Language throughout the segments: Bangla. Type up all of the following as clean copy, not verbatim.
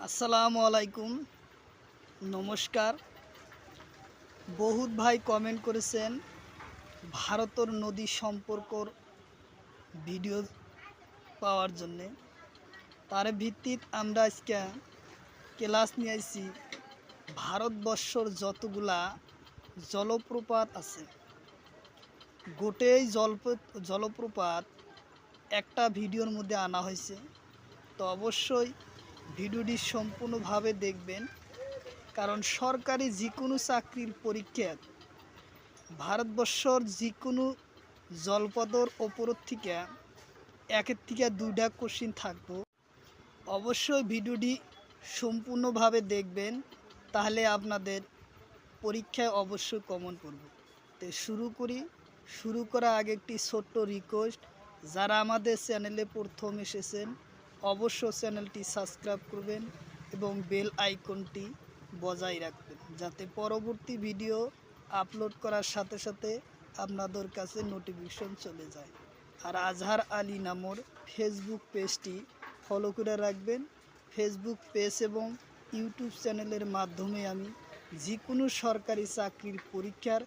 আসসালামু আলাইকুম, নমস্কার। বহুত ভাই কমেন্ট করেছেন ভারতের নদী সম্পর্কর ভিডিও পাওয়ার জন্যে। তার ভিত্তিত আমরা আজকে ক্লাস নিয়ে আসছি ভারতবর্ষর যতগুলা জলপ্রপাত আছে, গোটেই জলপ্রপাত একটা ভিডিওর মধ্যে আনা হয়েছে। তো অবশ্যই ভিডিওটি সম্পূর্ণভাবে দেখবেন, কারণ সরকারি যে কোনো চাকরির পরীক্ষা ভারতবর্ষর যে কোনো জলপথর ওপর থেকে একের থেকে দুইটা কোশ্চিন থাকবো। অবশ্যই ভিডিওটি সম্পূর্ণভাবে দেখবেন, তাহলে আপনাদের পরীক্ষায় অবশ্যই কমন পড়বে। তো শুরু করার আগে একটি ছোট্ট রিকোয়েস্ট, যারা আমাদের চ্যানেলে প্রথম এসেছেন অবশ্যই চ্যানেলটি সাবস্ক্রাইব করবেন এবং বেল আইকনটি বজায় রাখবেন, যাতে পরবর্তী ভিডিও আপলোড করার সাথে সাথে আপনাদের কাছে নোটিফিকেশন চলে যায়। আর আজহার আলী নামর ফেসবুক পেজটি ফলো করে রাখবেন। ফেসবুক পেজ এবং ইউটিউব চ্যানেলের মাধ্যমে আমি যে কোনো সরকারি চাকরির পরীক্ষার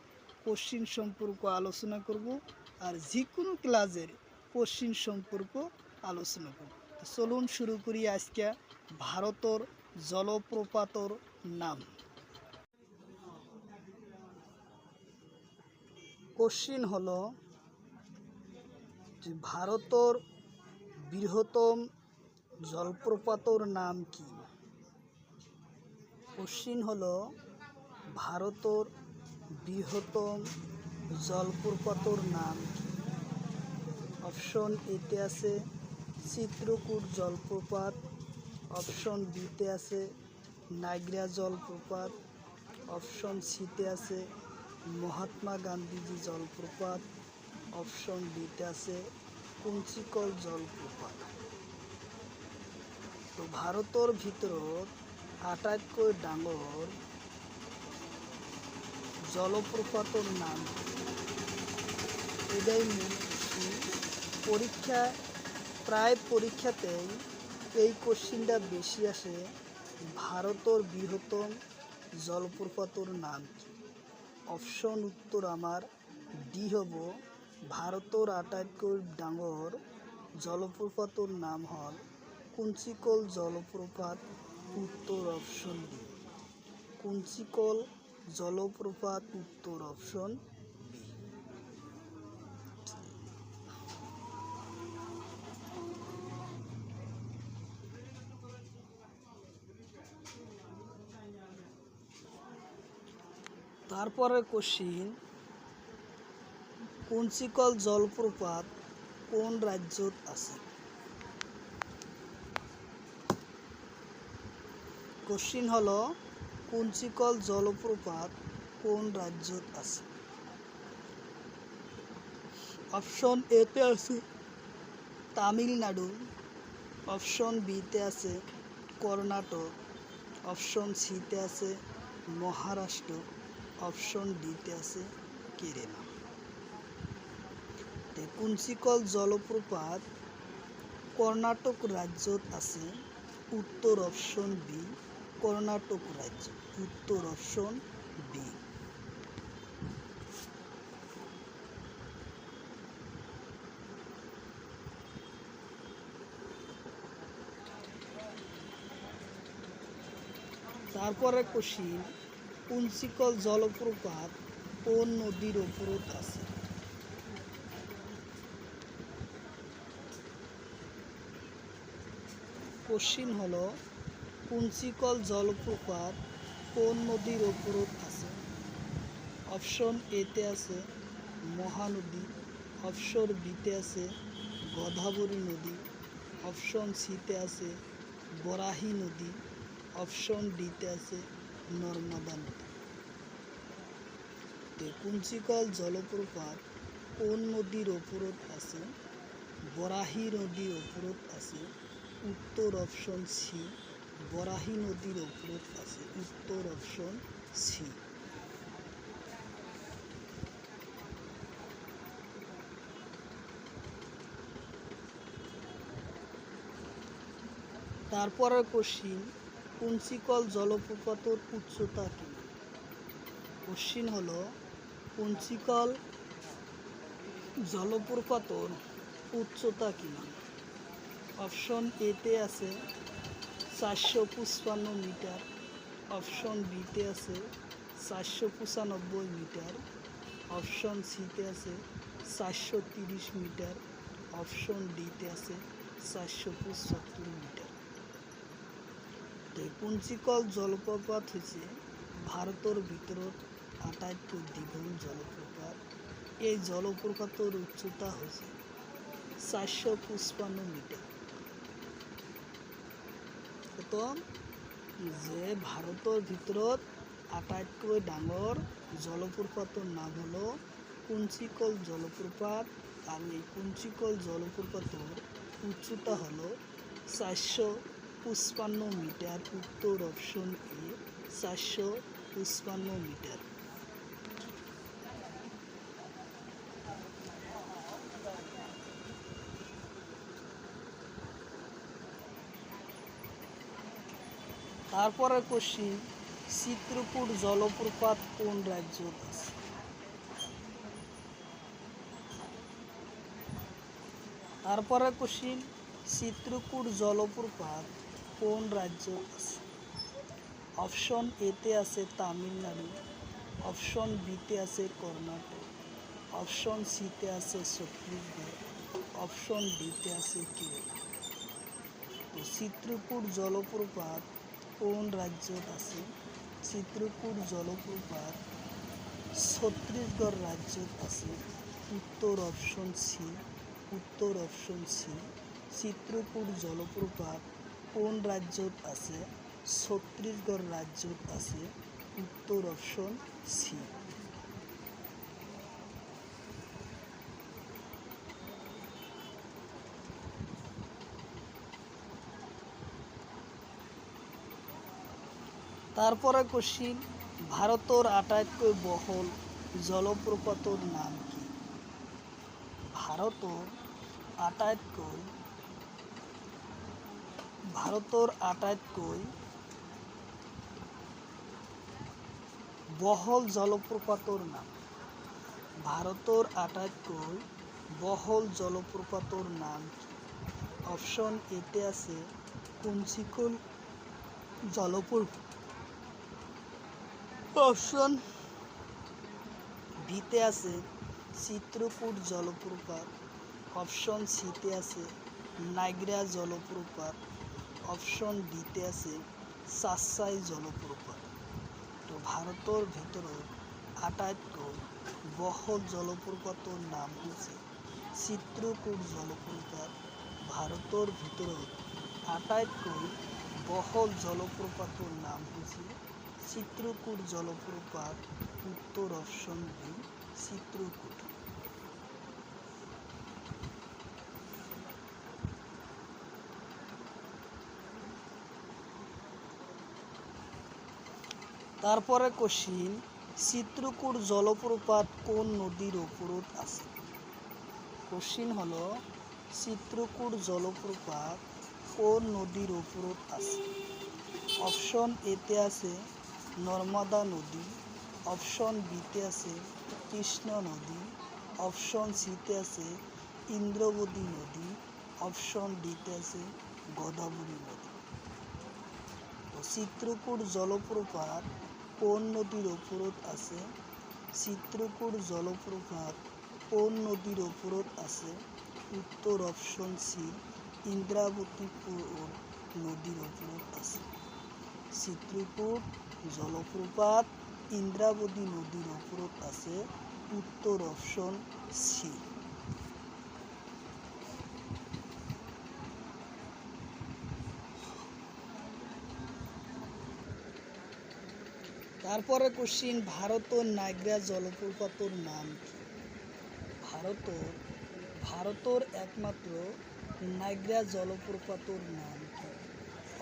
কোশ্চিন সম্পর্ক আলোচনা করব, আর যে কোনো ক্লাসের কোশ্চিন সম্পর্ক আলোচনা করব। চলুন শুরু করি আজকে ভারতের জলপ্রপাতর নাম। কোশ্চিন হলো যে ভারতের বৃহত্তম জলপ্রপাতর নাম কি? কোশ্চিন হলো ভারতের বৃহত্তম জলপ্রপাতর নাম কি? অপশন এতে আছে চিত্রকূট জলপ্রপাত, অপশন বিতে আছে নাইগ্রা জলপ্রপাত, অপশন সিতে আছে মহাত্মা গান্ধীজি জলপ্রপাত, অপশন ডিতে আছে কুঞ্চিকল জলপ্রপাত। তো ভারতের ভিতৰত আটাইতকৈ ডাঙৰ জলপ্রপাতর নাম এটাই মূল পরীক্ষা। প্রায় পরীক্ষাতেই এই কোশ্চিনটা বেশি আসে, ভারতের বৃহত্তম জলপ্রপাতর নাম কি? অপশন উত্তর আমার ডি হব, ভারতের আটাইতকৈ ডাঙৰ জলপ্রপাতর নাম হল কুঞ্চিকল জলপ্রপাত। উত্তর অপশন ডি, কুঞ্চিকল জলপ্রপাত। উত্তর অপশন বি। তারপরে কোশ্চিন, কুঞ্চিকল জলপ্রপাত কোন রাজ্যত আছে? কোশ্চিন হলো কুঞ্চিকল জলপ্রপাত কোন রাজ্যত আছে? অপশন এতে আছে তামিলনাড়ু, অপশন বিতে আছে কর্ণাটক, অপশন সিতে আছে মহারাষ্ট্র, অপশন ডিতে আছে কেরালা। কুঞ্চিকল জলপ্রপাত কর্ণাটক রাজ্যত আছে। উত্তর অপশন বি, কর্ণাটক রাজ্য। উত্তর অপশন বি। তারপরে কোশ্চিন, কুঞ্চিকল জলপ্রপাত কোন নদীর ওপরত আছে? কোশ্চিন হলো কুঞ্চিকল জলপ্রপাত কোন নদীর ওপরত আছে? অপশন এতে আছে মহানদী, অপশন বিতে আছে গোদাবরী নদী, অপশন সিতে আছে বরাহী নদী, অপশন ডিতে আছে নর্মদা নদী। কুঞ্চিকল জলপ্রপাত কোন নদীর ওপরত আছে? বরাহী নদীর ওপরত আছে। উত্তর অপশন সি, বরাহী নদীর ওপরত আছে। উত্তর অপশন সি। তারপরের কোশ্চিন, কুঞ্চিকল জলপ্রপাতের উচ্চতা কি? কোশ্চিন হলো কুঞ্চিকল জলপ্রপাতের উচ্চতা কিমান? অপশন এতে আছে 455 মিটার, অপশন বিতে আছে 495 মিটার, অপশন সিতে আছে 430 মিটার, অপশন ডিতে আছে 475 মিটার। তো কুঞ্চিকল জলপ্রপাত হচ্ছে ভারতের ভিতৰত আটাইতকৈ দীঘল জলপ্রপাত। এই জলপ্রপাতের উচ্চতা হচ্ছে 455 মিটার। তো যে ভারতের ভিতৰত আটাইতকৈ ডাঙৰ জলপ্রপাতের নাম হলো কুঞ্চিকল জলপ্রপাত, আর এই কুঞ্চিকল জলপ্রপাতের উচ্চতা হলো 455 মিটার। উত্তর অপশন এ 455 মিটার। তারপরে কোশ্চিন, চিত্রকূট জলপ্রপাত কোন রাজ্যত আছে? তারপরে কোশ্চিন, চিত্রকূট জলপ্রপাত কোন রাজ্যত আছে? অপশন এতে আছে তামিলনাড়ু, অপশন বিতে আছে কর্ণাটক, অপশন সিতে আছে ছত্তিশগড়, অপশন ডিতে আছে কেরালা। তো চিত্রকূট জলপ্রপাত কোন রাজ্যত আছে? চিত্রকূট জলপ্রপাত ছত্তিশগড় রাজ্যত আছে। উত্তর অপশন সি। উত্তর অপশন সি। চিত্রকূট জলপ্রপাত কোন রাজ্যত আছে? ছত্তিশগড় রাজ্যত আছে। উত্তর অপশন সি। তারপরে কোশ্চিন, ভারতের আটাইতকৈ বহল জলপ্রপাতের নাম কি? ভারতের আটাইতকৈ বহল জলপ্রপাতের নাম। ভারতের আটাইতকৈ বহল জলপ্রপাতের নাম কি? অপশন এতে আছে কুঞ্চিকল জলপ্রপাত, অপশন বিতে আছে চিত্রকূট জলপ্রপাত, অপশন সিতে আছে নাইগ্রা জলপ্রপাত, অপশন ডিতে আছে চাচাই জলপ্রপাত। তো ভারতের ভিতৰত আটাইতকৈ বহল জলপ্রপাতের নাম হচ্ছে চিত্রকূট জলপ্রপাত। ভারতের ভিতৰত আটাইতকৈ বহল জলপ্রপাতের নাম হচ্ছে চিত্রকূট জলপ্রপাত। উত্তর অপশন বি, চিত্রকূট। তারপরে কোশ্চিন, চিত্রকূট জলপ্রপাত কোন নদীর ওপরত আছে? কোশ্চিন হলো চিত্রকূট জলপ্রপাত কোন নদীর ওপরত আছে? অপশন এতে আছে নর্মদা নদী, অপশন বিতে আছে কৃষ্ণ নদী, অপশন সিতে আছে ইন্দ্রাবতী নদী, অপশন ডিতে আছে গোদাবরী নদী। তো চিত্রকূট জলপ্রপাত কোন নদীর ওপরত আছে? চিত্রকূট জলপ্রপাত কোন নদীর ওপরত আছে? উত্তর অপশন সি, ইন্দ্রাবতী নদীর ওপরত আছে। চিত্রকূট জলপ্রপাত ইন্দ্রাবতী নদীর ওপরত আছে। উত্তর অপশন সি। তারপরে কোশ্চিন, ভারতের নাইগ্রা জলপ্রপাতের নাম কি? ভারতের একমাত্র নাইগ্রা জলপ্রপাতের নাম কি?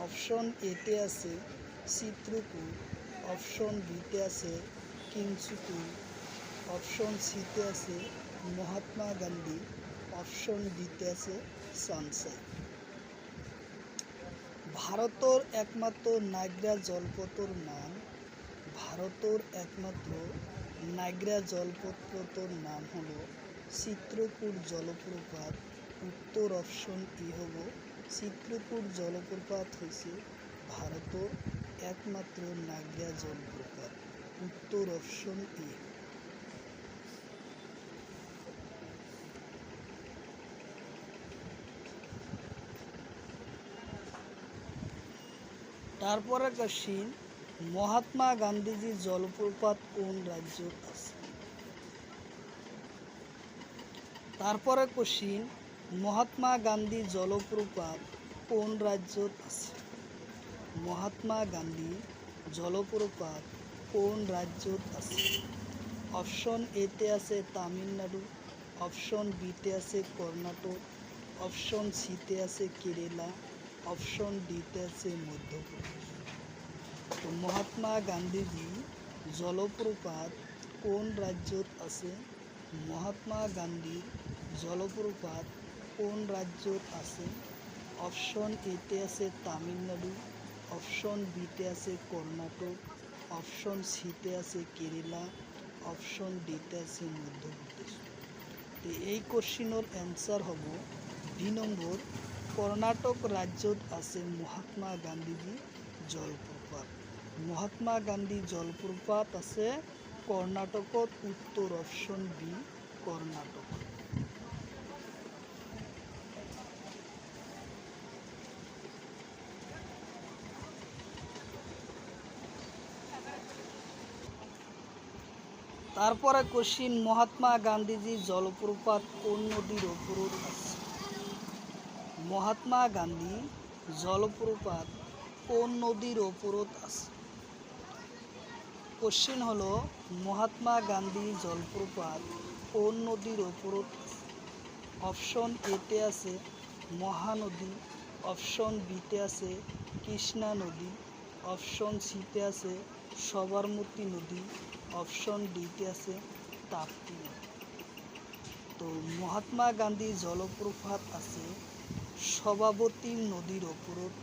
অপশন এতে আছে চিত্রকূট, অপশন বিতে আছে কিঞ্চিকুল, অপশন সিতে আছে মহাত্মা গান্ধী, অপশন ডিতে আছে সানসাই। ভারতের একমাত্র নায়গ্রা জলপ্রপাতর নাম ভারতের একমাত্র নায়গ্রা জলপ্রপাতর নাম হলো চিত্রকূট জলপ্রপাত। উত্তর অপশন ই হব চিত্রকূট জলপ্রপাত হয়েছে ভারতের একমাত্র নায়গ্রা জলপ্রপাত। উত্তর অপশন ই। তারপরে কোশ্চিন, মহাত্মা গান্ধীজির জলপ্রপাত কোন রাজ্যত আছে? তারপরে কোশ্চিন, মহাত্মা গান্ধী জলপ্রপাত কোন রাজ্যত আছে? মহাত্মা গান্ধী জলপ্রপাত কোন রাজ্যত আছে? অপশন এতে আছে তামিলনাড়ু, অপশন বিতে আছে কর্ণাটক, অপশন সিতে আছে কেরালা, অপশন ডিতে আছে মধ্যপ্রদেশ। তো মহাত্মা গান্ধীজি জলপ্রপাত কোন রাজ্যত আছে? মহাত্মা গান্ধীর জলপ্রপাত কোন রাজ্যত আছে? অপশন এতে আছে তামিলনাড়ু, অপশন বিতে আছে কর্ণাটক, অপশন সিতে আছে কেরালা, অপশন ডিতে আছে মধ্যপ্রদেশ। তো এই কোশ্চিনের অ্যান্সার হব বি নম্বর, কর্ণাটক রাজ্যত আছে মহাত্মা গান্ধীজি জলপ্রপাত। মহাত্মা গান্ধী জলপ্রপাত আছে কর্ণাটকত। উত্তর অপশন বি কর্ণাটক। তারপরে কোশ্চিন, মহাত্মা গান্ধীজি জলপ্রপাত কোন নদীর ওপরত আছে? মহাত্মা গান্ধী জলপ্রপাত কোন নদীর ওপরত আছে? কোশ্চিন হলো, মহাত্মা গান্ধী জলপ্রপাত কোন নদীর ওপরত আছে? অপশন এতে আছে মহানদী, অপশন বিতে আছে কৃষ্ণা নদী, অপশন সিতে আছে সবরমতী নদী, অপশন ডিতে আছে তাপ্তি নদী। তো মহাত্মা গান্ধী জলপ্রপাত আছে সবরমতী নদীর ওপরত।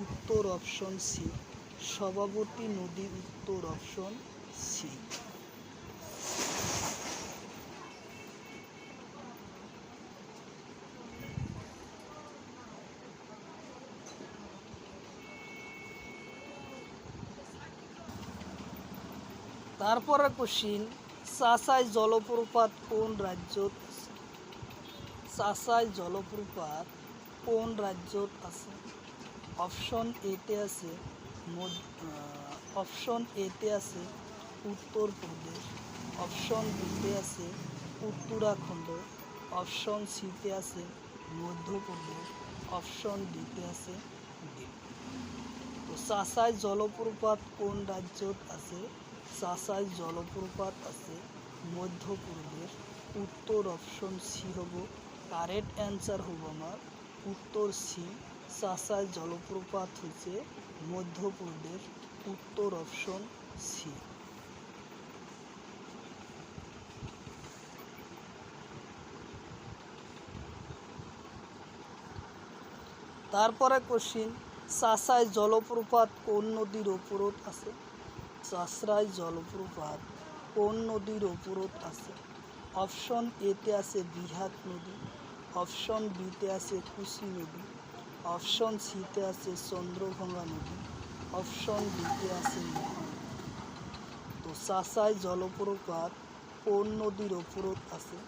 উত্তর অপশন সি সবরমতী নদী। উত্তর অপশন সি। তারপরে কোশ্চিন, চাচাই জলপ্রপাত কোন রাজ্যত আছে? চাচাই জলপ্রপাত কোন রাজ্যত আছে? অপশন এতে আছে উত্তরপ্রদেশ, অপশন বিতে আছে উত্তরাখণ্ড, অপশন সিতে আছে মধ্যপ্রদেশ, অপশন ডিতে আছে দিল্লি। তো চাচাই জলপ্রপাত কোন রাজ্যত আছে? চাচাই জলপ্রপাত আছে মধ্যপ্রদেশ। উত্তর অপশন সি হব কারেক্ট অ্যান্সার হব আমার উত্তর সি। চাচাই জলপ্রপাত হচ্ছে মধ্যপ্রদেশ। উত্তর অপশন সি। তারপরে কোশ্চিন, চাচাই জলপ্রপাত কোন নদীর ওপরত আছে? চাচাই জলপ্রপাত কোন নদীর ওপরত আছে? অপশন এতে আছে বিহাত নদী, অপশন বিতে আছে কুশি নদী, অপশন সিতে আছে চন্দ্রভাঙ্গা নদী, অপশন ডিতে আছে মহানদী। তো চাচাই জলপ্রপাত কোন নদীর ওপরত আছে?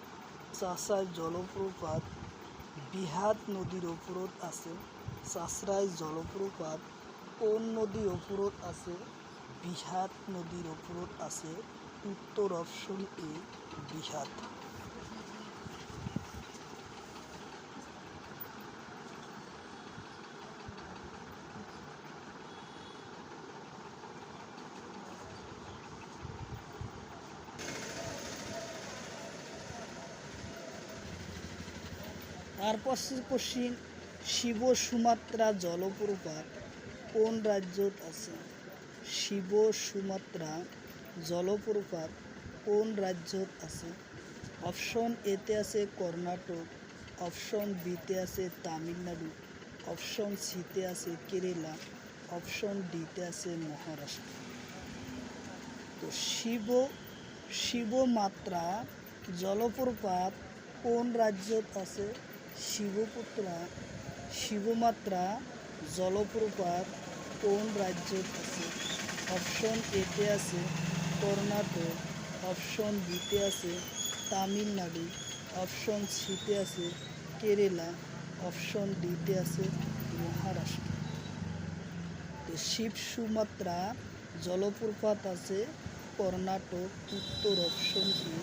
চাচাই জলপ্রপাত বিহাত নদীর ওপরত আছে। চাচরাই জলপ্রপাত কোন নদীর ওপরত আছে? বিহাত নদীর ওপরত আছে। উত্তর অপশন এ বিহাত। তারপর কোশ্চিন, শিব সুমাত্রা জলপ্রপাত কোন রাজ্যত আছে? শিব সুমাত্রা জলপ্রপাত কোন রাজ্যত আছে? অপশন এতে আছে কর্ণাটক, অপশন বিতে আছে তামিলনাড়ু, অপশন সিতে আছে কেরালা, অপশন ডিতে আছে মহারাষ্ট্র। তো শিবমাত্রা জলপ্রপাত কোন রাজ্যত আছে? শিবমাত্রা জলপ্রপাত কোন রাজ্যত আছে? অপশন এতে আছে কর্ণাটক, অপশন বিতে আছে তামিলনাড়ু, অপশন সিতে আছে কেরালা, অপশন ডিতে আছে মহারাষ্ট্র। তো শিবমাত্রা জলপ্রপাত আছে কর্ণাটক, উত্তর অপশন এ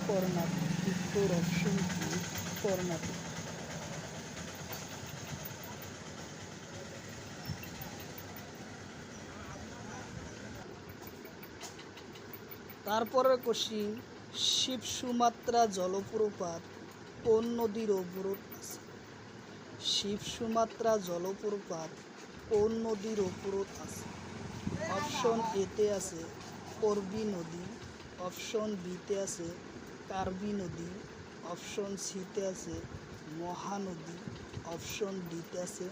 কর্ণাটক, উত্তর অপশন এ কর্ণাটক। তারপরে কোশ্চিন, শিবমাত্রা জলপ্রপাত কোন নদীর ওপরত আছে? শিবমাত্রা জলপ্রপাত কোন নদীর ওপরত আছে? অপশন এতে আছে করবি নদী, অপশন বিতে আছে কার্বি নদী, অপশন সিতে আছে মহানদী, অপশন ডিতে আছে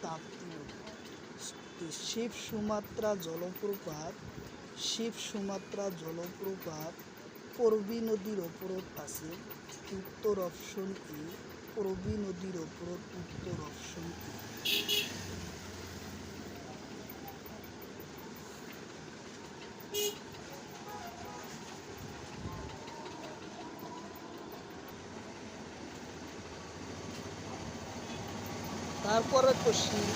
তাপ্তি নদী। শিবমাত্রা জলপ্রপাত করবি নদীর ওপরত আছে, উত্তর অপশন এ করবি নদীর ওপরত, উত্তর অপশন এ। তারপরে কোশ্চিন,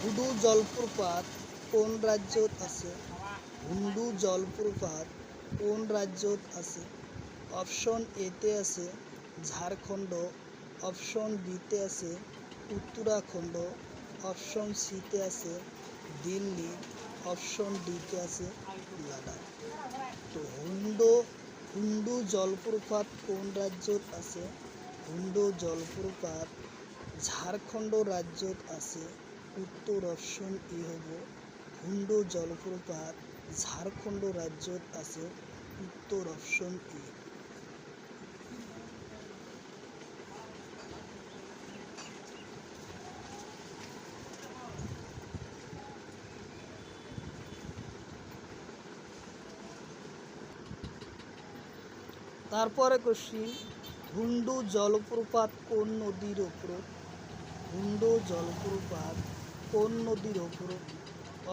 হুডু জলপ্রপাত কোন রাজ্যত আছে? হুডু জলপ্রপাত কোন রাজ্যত আছে? অপশন এতে আছে ঝাড়খণ্ড, অপশন বিতে আছে উত্তরাখণ্ড, অপশন সিতে আছে দিল্লি, অপশন ডিতে আছে লাদাখ। তো হুডু জলপ্রপাত কোন রাজ্যত আছে? হুডু জলপ্রপাত ঝাড়খণ্ড রাজ্যত আছে, উত্তর অপশন এ হব হুডু জলপ্রপাত ঝাড়খণ্ড রাজ্যত আছে, উত্তর অপশন এ। তারপরে কোশ্চিন, হুডু জলপ্রপাত কোন নদীর ওপরত? হুডু জলপ্রপাত কোন নদীর ওপরত?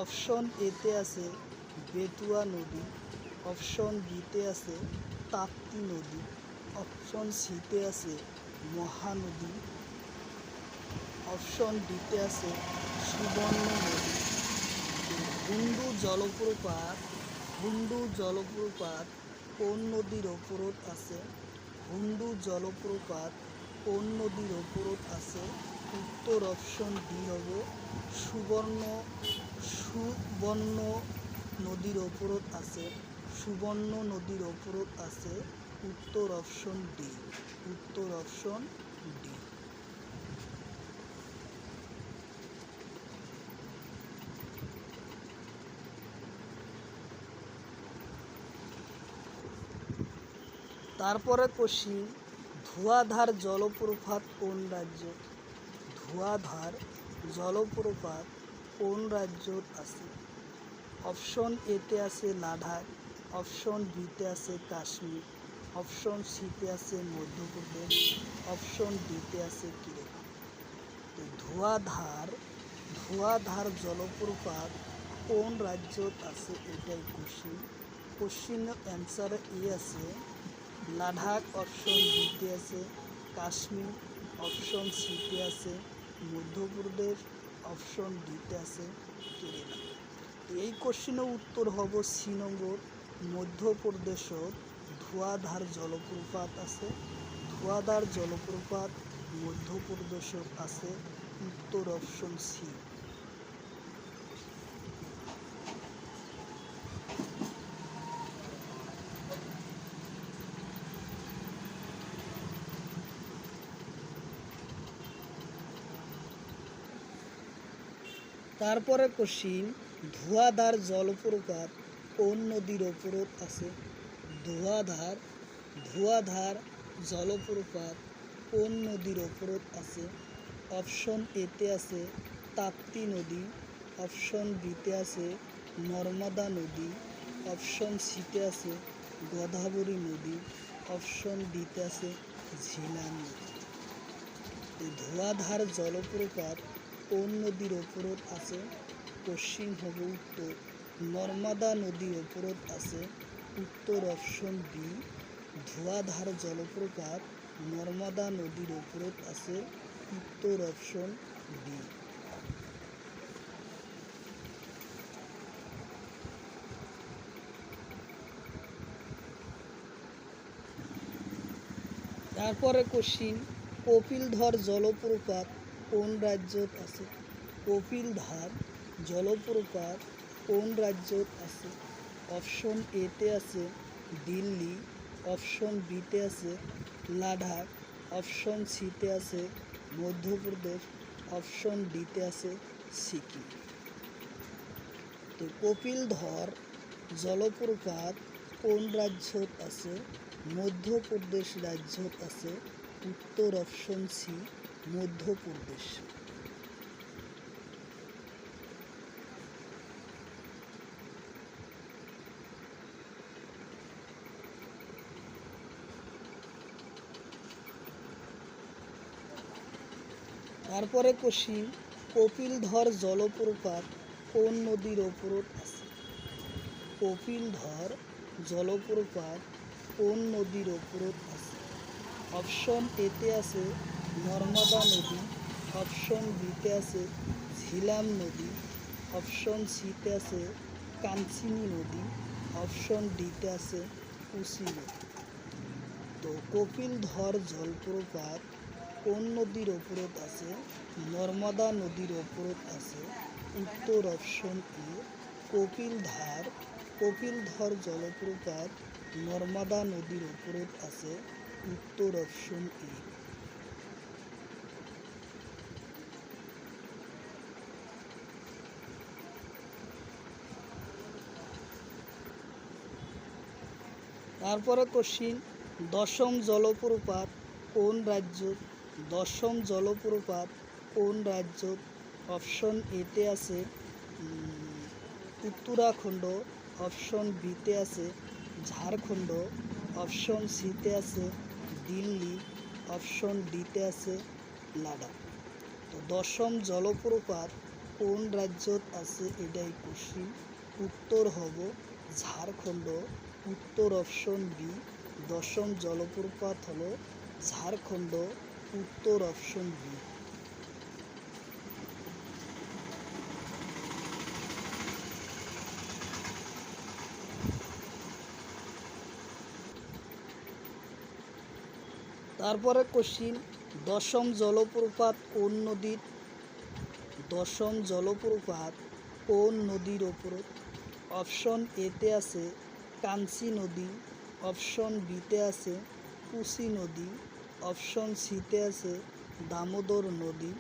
অপশন এতে আছে বেতুয়া নদী, অপশন বিতে আছে তাপ্তি নদী, অপশন সিতে আছে মহানদী, অপশন ডিতে আছে সুবর্ণ নদী। হুডু জলপ্রপাত কোন নদীর ওপরত আছে? হুডু জলপ্রপাত কোন নদীর ওপরত আছে? উত্তর অপশন ডি হব সুবর্ণ নদীর ওপরত আছে, সুবর্ণ নদীর ওপরত আছে, উত্তর অপশন ডি, উত্তর অপশন ডি। তারপরে কোশ্চিন, ধোঁয়াধার জলপ্রপাত কোন রাজ্য? ধোঁয়াধার জলপ্রপাত কোন রাজ্যত আছে? অপশন এতে আছে লাদাখ, অপশন বিতে আছে কাশ্মীর, অপশন সিতে আছে মধ্যপ্রদেশ, অপশন ডিতে আছে কেরালা। তো ধোঁয়াধার জলপ্রপাত কোন রাজ্যত আছে এটাই কোশ্চিনের অ্যান্সার এ আছে লাদাখ, অপশন বিতে আছে কাশ্মীর, অপশন সিতে আছে মধ্যপ্রদেশ, অপশন ডিতে আছে কেরালা। এই কোশ্চিনের উত্তর হব সি নম্বর, মধ্যপ্রদেশত ধোঁয়াধার জলপ্রপাত আছে, ধোঁয়াধার জলপ্রপাত মধ্যপ্রদেশত আছে, উত্তর অপশন সি। তারপরে কোশ্চিন, ধোঁয়াধার জলপ্রপাত কোন নদীর ওপরত আছে? ধোঁয়াধার জলপ্রপাত কোন নদীর ওপরত আছে? অপশন এতে আছে তাপ্তি নদী, অপশন বিতে আছে নর্মদা নদী, অপশন সিতে আছে গোদাবরী নদী, অপশন ডিতে আছে ঝিলাম নদী। ধোঁয়াধার জলপ্রপাত কোন নদীর ওপরত আছে? কোশ্চিন হবে উত্তর নর্মদা নদীর ওপরত আছে। উত্তর অপশন বি ধোঁয়াধার জলপ্রপাত নর্মদা নদীর ওপরত আছে। উত্তর অপশন বি। তারপরে কোশ্চিন কপিলধর জলপ্রপাত কোন রাজ্যত আছে? কপিলধার জলপ্রপাত কোন রাজ্যত আছে? অপশন এতে আছে দিল্লি, অপশন বিতে আছে লাদাখ, অপশন সিতে আছে মধ্যপ্রদেশ, অপশন ডিতে আছে সিকিম। তো কপিলধর জলপ্রপাত কোন রাজ্যত আছে? মধ্যপ্রদেশ রাজ্যত আছে। উত্তর অপশন সি মধ্যপ্রদেশ। তারপরে কোশ্চিন কপিলধর জলপ্রপাত কোন নদীর ওপরত আছে? কপিলধর জলপ্রপাত কোন নদীর ওপরত আছে? অপশন এতে আছে নর্মদা নদী, অপশন বিতে আছে ঝিলাম নদী, অপশন সিতে আছে কাঞ্চিনী নদী, অপশন ডিতে আছে কুশি নদী। তো কপিলধর জলপ্রপাত কোন নদীর ওপরত আছে? নর্মদা নদীর ওপরত আছে। উত্তর অপশন এ কপিলধর জলপ্রপাত নর্মদা নদীর ওপরত আছে। উত্তর অপশন এ। তারপরে কোশ্চিন দশম জলপ্রপাত কোন রাজ্য? দশম জলপ্রপাত কোন রাজ্য? অপশন এতে আছে উত্তরাখণ্ড, অপশন বিতে আছে ঝাড়খণ্ড, অপশন সিতে আছে দিল্লি, অপশন ডিতে আছে লাদাখ। তো দশম জলপ্রপাত কোন রাজ্যত আছে এটাই কোশ্চিন। উত্তর হব ঝাড়খণ্ড। উত্তর অপশন বি দশম জলপ্রপাত হলো ঝাড়খণ্ড। উত্তর অপশন বি। তারপরে কোশ্চিন দশম জলপ্রপাত কোন নদীর? দশম জলপ্রপাত কোন নদীর ওপরত? অপশন এতে আছে কাঞ্চি নদী, অপশন বিতে আছে কুশি নদী, অপশন সিতে আছে দামোদর নদী,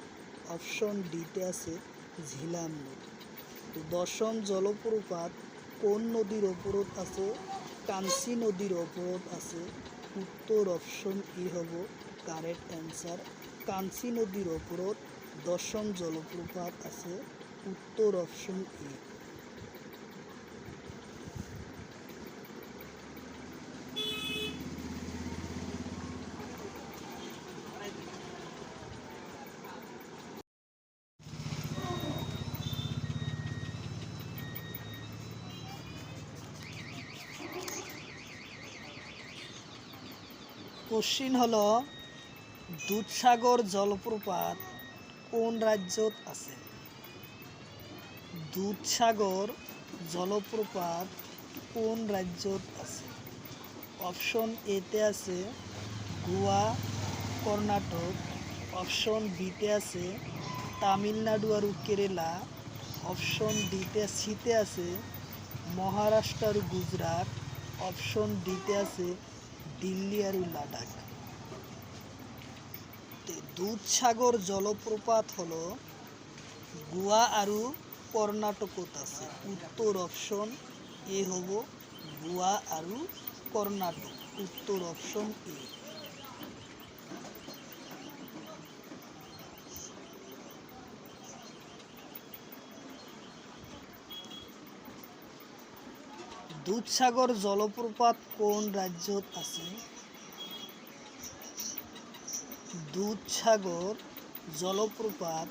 অপশন ডিতে আছে ঝিলাম নদী। তো দশম জলপ্রপাত কোন নদীর ওপরত আছে? কাঞ্চি নদীর ওপরত আছে। উত্তর অপশন ই হব কারেক্ট অ্যান্সার। কাঞ্চি নদীর ওপরত দশম জলপ্রপাত আছে। উত্তর অপশন ই। কোশ্চিন হলো দুধসাগর জলপ্রপাত কোন রাজ্যত আছে? দুধসাগর জলপ্রপাত কোন রাজ্যত আছে? অপশন এতে আছে গোয়া, কর্ণাটক, অপশন বিতে আছে তামিলনাড়ু আর কেরালা, অপশন সিতে আছে মহারাষ্ট্র আর গুজরাট, অপশন ডিতে আছে দিল্লি আর লাদাখ। দুধসাগর জলপ্রপাত হলো গোয়া আর কর্ণাটকত আছে। উত্তর অপশন এ হব গোয়া আর কর্ণাটক। উত্তর অপশন এ। দুধসাগর জলপ্রপাত কোন রাজ্যত আছে? দুধসাগর জলপ্রপাত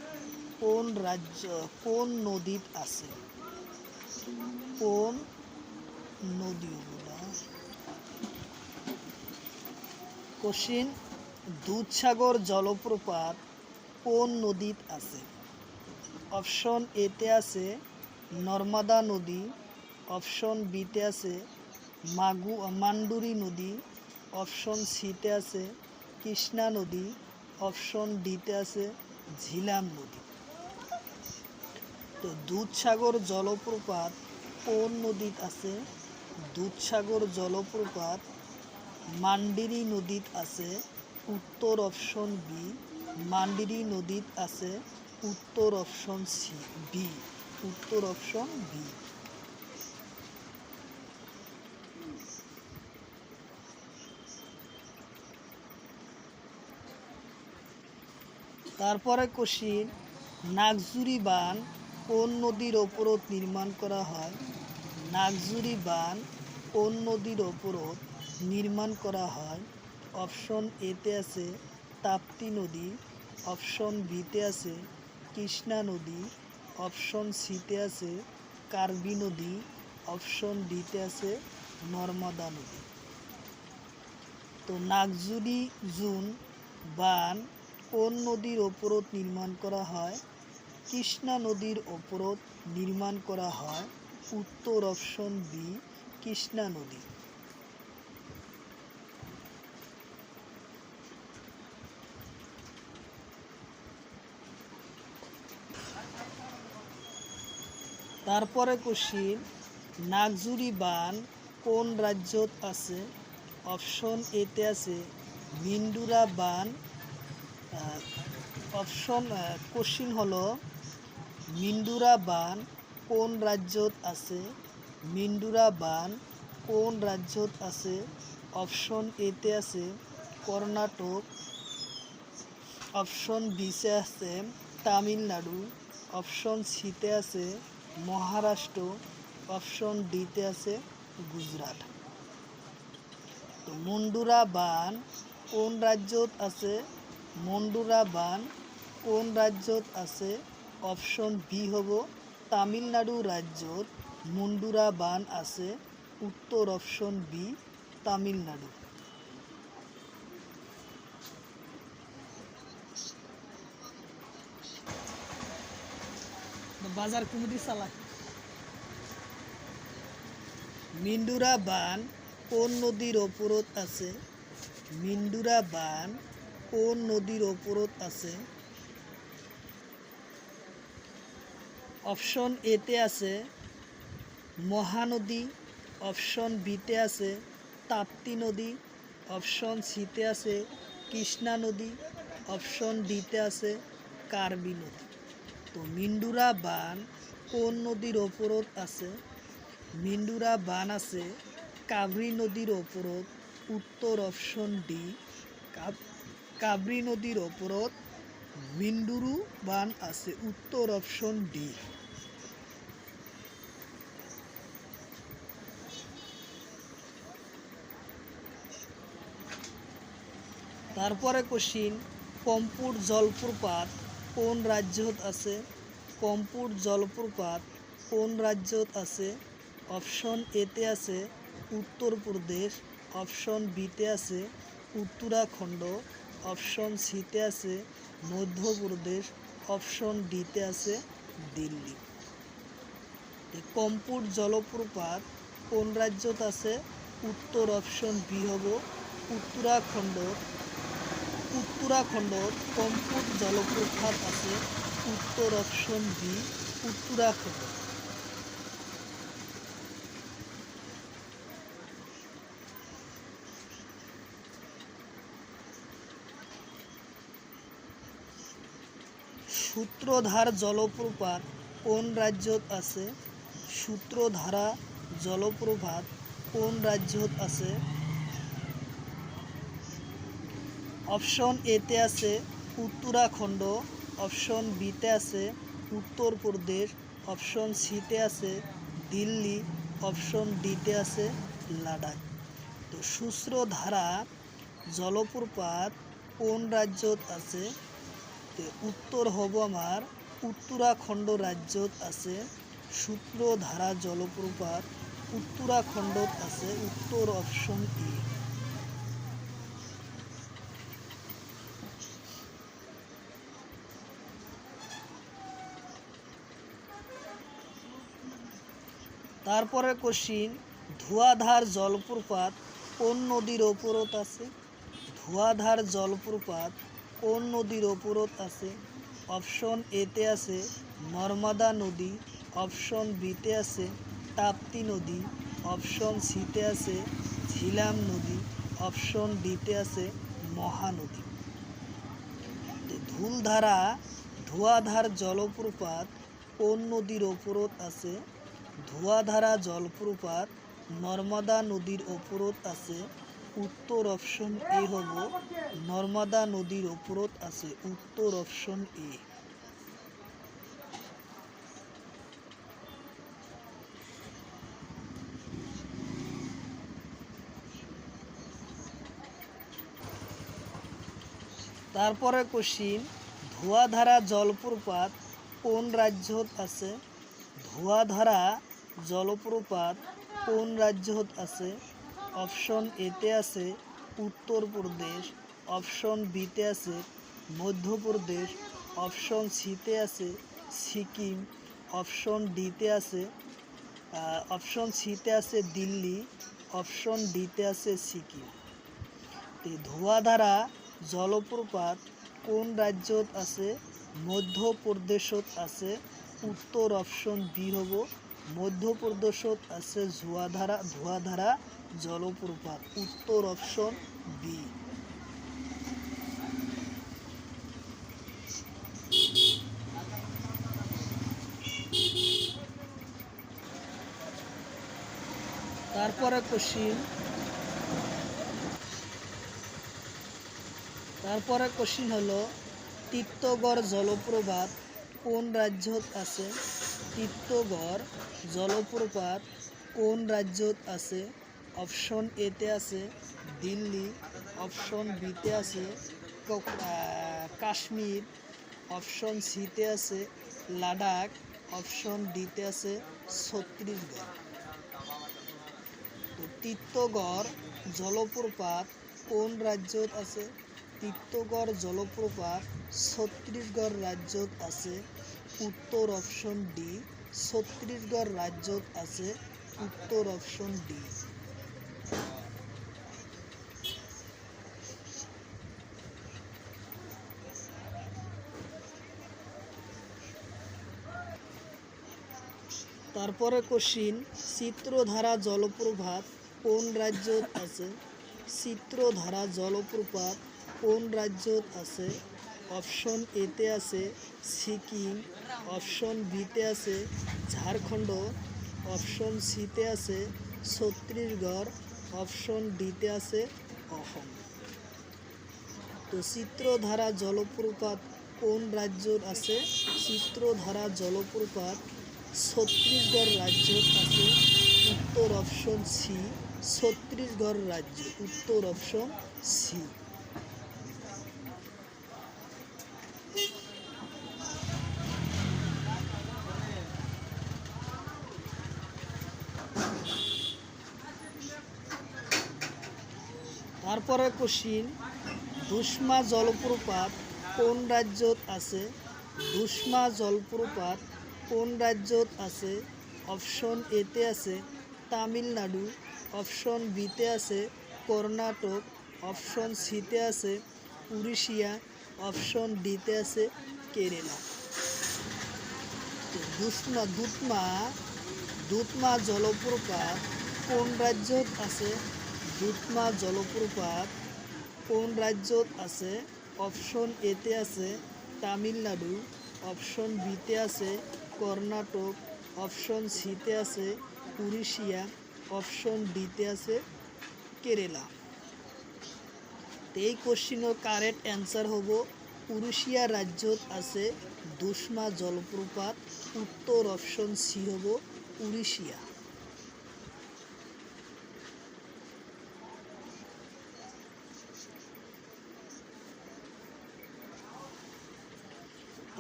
কোন নদীত আছে? কোন নদী? কোশ্চিন, দুধসাগর জলপ্রপাত কোন নদীত আছে? অপশন এতে আছে নর্মদা নদী, অপশন বিতে আছে মান্ডুরি নদী, অপশন সিতে আছে কৃষ্ণা নদী, অপশন ডিতে আছে ঝিলাম নদী। তো দুধসাগর জলপ্রপাত কোন নদীত আছে? দুধসাগর জলপ্রপাত মান্ডুরি নদীত আছে, উত্তর অপশন বি। মান্ডুরি নদীত আছে, উত্তর অপশন সি বি, উত্তর অপশন বি। তারপরে কোশ্চিন, নাগজুরি বাঁধ কোন নদীর ওপরত নির্মাণ করা হয়? নাগজুরি বাঁধ কোন নদীর ওপরত নির্মাণ করা হয়? অপশন এতে আছে তাপ্তি নদী, অপশন বিতে আছে কৃষ্ণা নদী, অপশন সিতে আছে কার্বি নদী, অপশন ডিতে আছে নর্মদা নদী। তো নাগজুরি বাঁধ কোন নদীর ওপরত নির্মাণ করা হয়? কৃষ্ণা নদীর ওপরত নির্মাণ করা হয়, উত্তর অপশন বি কৃষ্ণা নদী। তারপরে কোশ্চিন, নাগজুরি বাঁধ কোন রাজ্যত আছে? অপশন এতে আছে মিন্ডুরা বাঁধ। কোশ্চিন হলো মিন্ডুরা বাঁধ কোন রাজ্যত আছে? মিন্ডুরা বাঁধ কোন রাজ্যত আছে? অপশন এতে আছে কর্ণাটক, অপশন বিতে আছে তামিলনাড়ু, অপশন সিতে আছে মহারাষ্ট্র, অপশন ডিতে আছে গুজরাট। তো মুন্ডুরা বাঁধ কোন রাজ্যত আছে? মুন্ডুরা বাঁধ কোন রাজ্যত আছে? অপশন বি হব তামিলনাড়ু রাজ্যত মুন্ডুরা বাঁধ আছে, উত্তর অপশন বি তামিলনাড়ু। বাজার কমিটি চালায়। মিন্ডুরা বাঁধ কোন নদীর ওপরত আছে? মিন্ডুরা বাঁধ কোন নদীর ওপরত আছে? অপশন এতে আছে মহানদী, অপশন বিতে আছে তাপ্তি নদী, অপশন সিতে আছে কৃষ্ণা নদী, অপশন ডিতে আছে কার্বি নদী। তো মিন্ডুরা বাঁধ কোন নদীর ওপরত আছে? মিন্ডুরা বাঁধ আছে কাবরি নদীর ওপরত, উত্তর অপশন ডি কাবরি নদীর ওপরত মিন্ডুরু বাঁধ আছে, উত্তর অপশন ডি। তারপরে কোশ্চিন, কম্পুট জলপ্রপাত কোন রাজ্যত আছে? কম্পুট জলপ্রপাত কোন রাজ্যত আছে? অপশন এতে আছে উত্তরপ্রদেশ, অপশন বিতে আছে উত্তরাখণ্ড, অপশন সিতে আছে মধ্যপ্রদেশ, অপশন ডিতে আছে দিল্লি। কম্পুট জলপ্রপাত কোন রাজ্যত আছে? উত্তর অপশন বি হব উত্তরাখণ্ড। উত্তরাখণ্ডত কম্পুট জলপ্রপাত আছে, উত্তর অপশন বি উত্তরাখণ্ড। সূত্রধার জলপ্রপাত কোন রাজ্যত আছে? সূত্রধারা জলপ্রপাত কোন রাজ্যত আছে? অপশন এতে আছে উত্তরাখণ্ড, অপশন বিতে আছে উত্তরপ্রদেশ, অপশন সিতে আছে দিল্লি, অপশন ডিতে আছে লাদাখ। তো সুস্রধারা জলপ্রপাত কোন রাজ্যত আছে? তো উত্তর হব আমার উত্তরাখণ্ড রাজ্যত আছে সূত্রধারা জলপ্রপাত, উত্তরাখণ্ডত আছে, উত্তর অপশন ই। তারপরে কোশ্চিন, ধোঁয়াধার জলপ্রপাত কোন নদীর ওপরত আছে? ধোঁয়াধার জলপ্রপাত কোন নদীর ওপরত আছে? অপশন এতে আছে নর্মদা নদী, অপশন বিতে আছে তাপ্তি নদী, অপশন সিতে আছে ঝিলাম নদী, অপশন ডিতে আছে মহানদী। ধোঁয়াধার জলপ্রপাত কোন নদীর ওপরত আছে? ধোঁয়াধারা জলপ্রপাত নর্মদা নদীর ওপরত আছে, উত্তর অপশন এ হব নর্মদা নদীর ওপরত আছে, উত্তর অপশন এ। তারপরে কোশ্চিন, ধোঁয়াধারা জলপ্রপাত কোন রাজ্যত আছে? ধোঁয়াধারা জলপ্রপাত কোন রাজ্যত আছে? অপশন এতে আছে উত্তরপ্রদেশ, অপশন বিতে আছে মধ্যপ্রদেশ, অপশন সিতে আছে সিকিম, অপশন ডিতে আছে দিল্লি, অপশন ডিতে আছে সিকিম। ধোঁয়াধারা জলপ্রপাত কোন রাজ্যত আছে? মধ্যপ্রদেশত আছে, উত্তর অপশন বি হব মধ্যপ্রদেশত আছে ধোঁয়াধারা জলপ্রপাত, উত্তর অপশন বি। তারপরে কোশ্চিন হলো তিক্তগড় জলপ্রপাত কোন রাজ্যত আছে? তিক্তগড় জলপ্রপাত কোন রাজ্যত আছে? অপশন এতে আছে দিল্লি, অপশন বিতে আছে কাশ্মীর, অপশন সিতে আছে লাদাখ, অপশন ডিতে আছে ছত্তিশগড়। তো তিক্তগড় জলপ্রপাত কোন রাজ্যত আছে? তিক্তগড় জলপ্রপাত ছত্তিশগড় রাজ্যত আছে, উত্তর অপশন ডি, ছত্তিশগড় রাজ্যত আছে, উত্তর অপশন ডি। তারপরে কোশ্চিন, চিত্রধারা জলপ্রপাত কোন রাজ্যত আছে? চিত্রধারা জলপ্রপাত কোন রাজ্যত আছে? অপশন এতে আছে সিকিম, অপশন বিতে আছে ঝাড়খণ্ড, অপশন সিতে আছে ছত্তিশগড়, অপশন ডিতে আছে অসম। তো চিত্রধারা জলপ্রপাত কোন রাজ্যত আছে? চিত্রধারা জলপ্রপাত ছত্তিশগড় রাজ্যত আছে, উত্তর অপশন সি, ছত্তিশগড় রাজ্য, উত্তর অপশন সি। তারপরে কোশ্চিন, দুশমা জলপ্রপাত কোন রাজ্যত আছে? দুশমা জলপ্রপাত কোন রাজ্যত আছে? অপশন এতে আছে তামিলনাড়ু, অপশন বিতে আছে কর্ণাটক, অপশন সিতে আছে উড়িষ্যা, অপশন ডিতে আছে কেরালা। দুধমা জলপ্রপাত কোন রাজ্যত আছে? দুধমা জলপ্রপাত কোন রাজ্যত আছে? অপশন এতে আছে তামিলনাড়ু, অপশন বিতে আছে কর্ণাটক, অপশন সিতে আছে উড়িষ্যা, অপশন ডিতে আছে কেরালা। এই কোশ্চিনের কারেক্ট অ্যান্সার হব উড়িষ্যা রাজ্যত আছে দুশমা জলপ্রপাত, উত্তর অপশন সি হব উড়িষ্যা।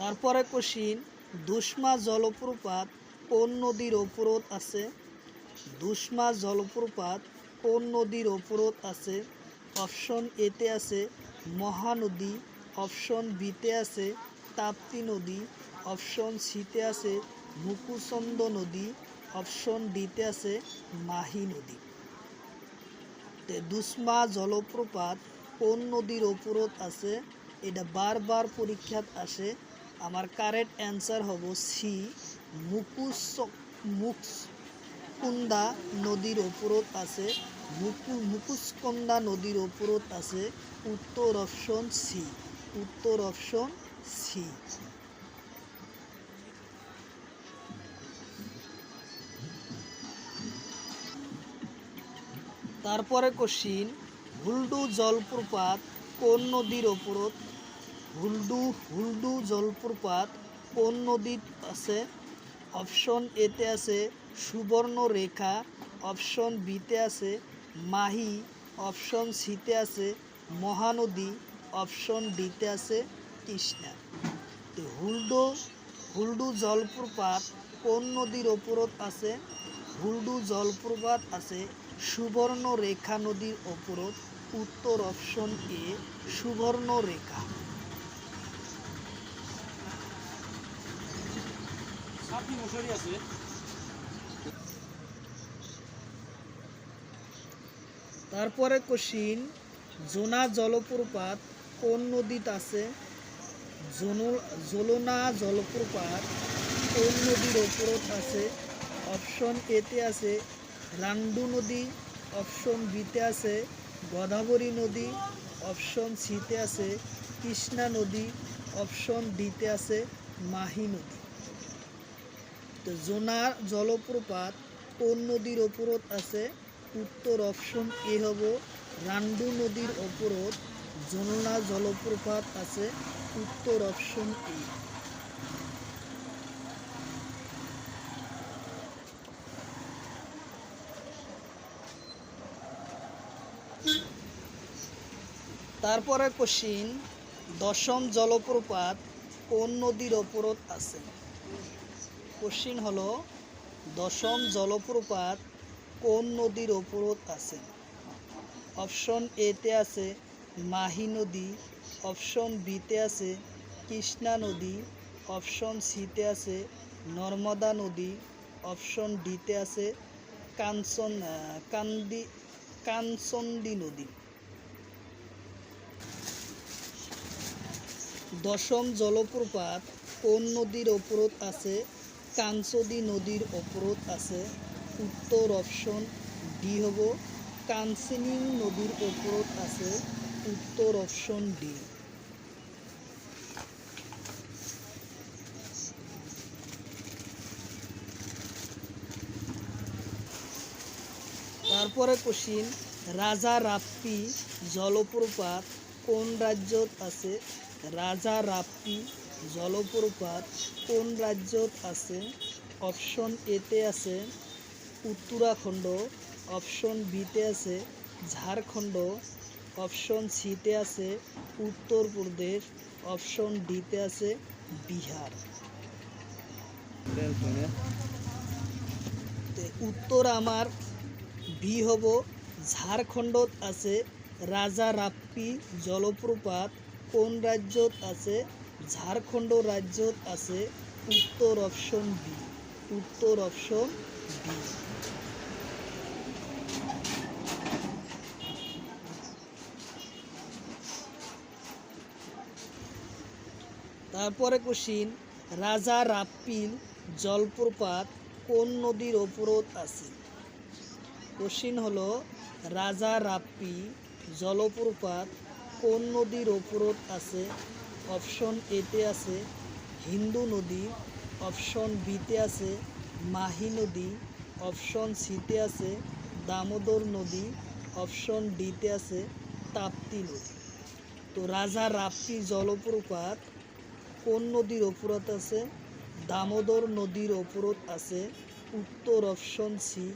তারপরে কোশ্চিন, দুশমা জলপ্রপাত কোন নদীর ওপরত আছে? দুশমা জলপ্রপাত কোন নদীর ওপরত আছে? অপশন এতে আছে মহানদী, অপশন বিতে আছে তাপ্তি নদী, অপশন সিতে আছে মুকুচন্দ নদী, অপশন ডিতে আছে মাহি নদী। দুশমা জলপ্রপাত কোন নদীর ওপরত আছে? এটা বারবার পরীক্ষাত আসে। আমার কারেক্ট অ্যান্সার হব সি, মুকুচকুন্দা নদীর ওপরত আছে। মুকুচকুন্দা নদীর ওপরত আছে। উত্তর অপশন সি, উত্তর অপশন সি। তারপরে কোশ্চিন, হুল্ডু জলপ্রপাত কোন নদীর ওপরত? হুল্ডু জলপ্রপাত কোন নদীত আছে? অপশন এতে আছে সুবর্ণরেখা, অপশন বিতে আছে মাহি, অপশন সিতে আছে মহানদী, অপশন ডিতে আছে কৃষ্ণা। তো হুল্ডু জলপ্রপাত কোন নদীর ওপরত আছে? হুল্ডু জলপ্রপাত আছে সুবর্ণরেখা নদীর ওপরত। উত্তর অপশন এ, সুবর্ণরেখা। তারপরে কোশ্চিন, জোনা জলপ্রপাত কোন নদীত আছে? জোলনা জলপ্রপাত কোন নদীর ওপরত আছে? অপশন এতে আছে রান্ডু নদী, অপশন বিতে আছে গোদাবরী নদী, অপশন সিতে আছে কৃষ্ণা নদী, অপশন ডিতে আছে মাহি নদী। তো জোনা জলপ্রপাত কোন নদীর ওপরত আছে? উত্তর অপশন এ হব রান্ডু নদীর ওপরত জোলনা জলপ্রপাত আছে। উত্তর অপশন এ। তারপরে কোশ্চিন, দশম জলপ্রপাত কোন নদীর ওপরত আছে? কোশ্চিন হলো দশম জলপ্রপাত কোন নদীর ওপরত আছে? অপশন এতে আছে মাহি নদী, অপশন বিতে আছে কৃষ্ণা নদী, অপশন সিতে আছে নর্মদা নদী, অপশন ডিতে আছে কাঞ্চনদী নদী। দশম জলপ্রপাত কোন নদীর ওপরত আছে? কাঞ্চনদী নদীর ওপরত আছে। উত্তর অপশন ডি হব কাঞ্চনী নদীর ওপরত আছে। উত্তর অপশন ডি। তারপরে কোশ্চিন, রাজা রাপ্পি জলপ্রপাত কোন রাজ্যত আছে? রাজা রাপ্পি জলপ্রপাত কোন রাজ্যত আছে? অপশন এতে আছে উত্তরাখণ্ড, অপশন বিতে আছে ঝাড়খণ্ড, অপশন সিতে আছে উত্তরপ্রদেশ, অপশন ডিতে আছে বিহার। উত্তর আমার বি হব ঝাড়খণ্ডত আছে রাজা রাপ্পি জলপ্রপাত। কোন রাজ্যত আছে? ঝাড়খণ্ড রাজ্যত আছে। উত্তর অপশন বি, উত্তর অপশন বি। তারপরে কোশ্চিন, রাজা রাপ্পির জলপ্রপাত কোন নদীর ওপরত আছে? কোশ্চিন হলো রাজা রাপ্পি জলপ্রপাত কোন নদীর ওপরত আছে? অপশন এতে আছে হিন্দু নদী, অপশন বিতে আছে মাহি নদী, অপশন সিতে আছে দামোদর নদী, অপশন ডিতে আছে তাপ্তি নদী। তো রাজা রাপ্পি জলপ্রপাত কোন নদীর ওপরত আছে? দামোদর নদীর ওপরত আছে। উত্তর অপশন সি,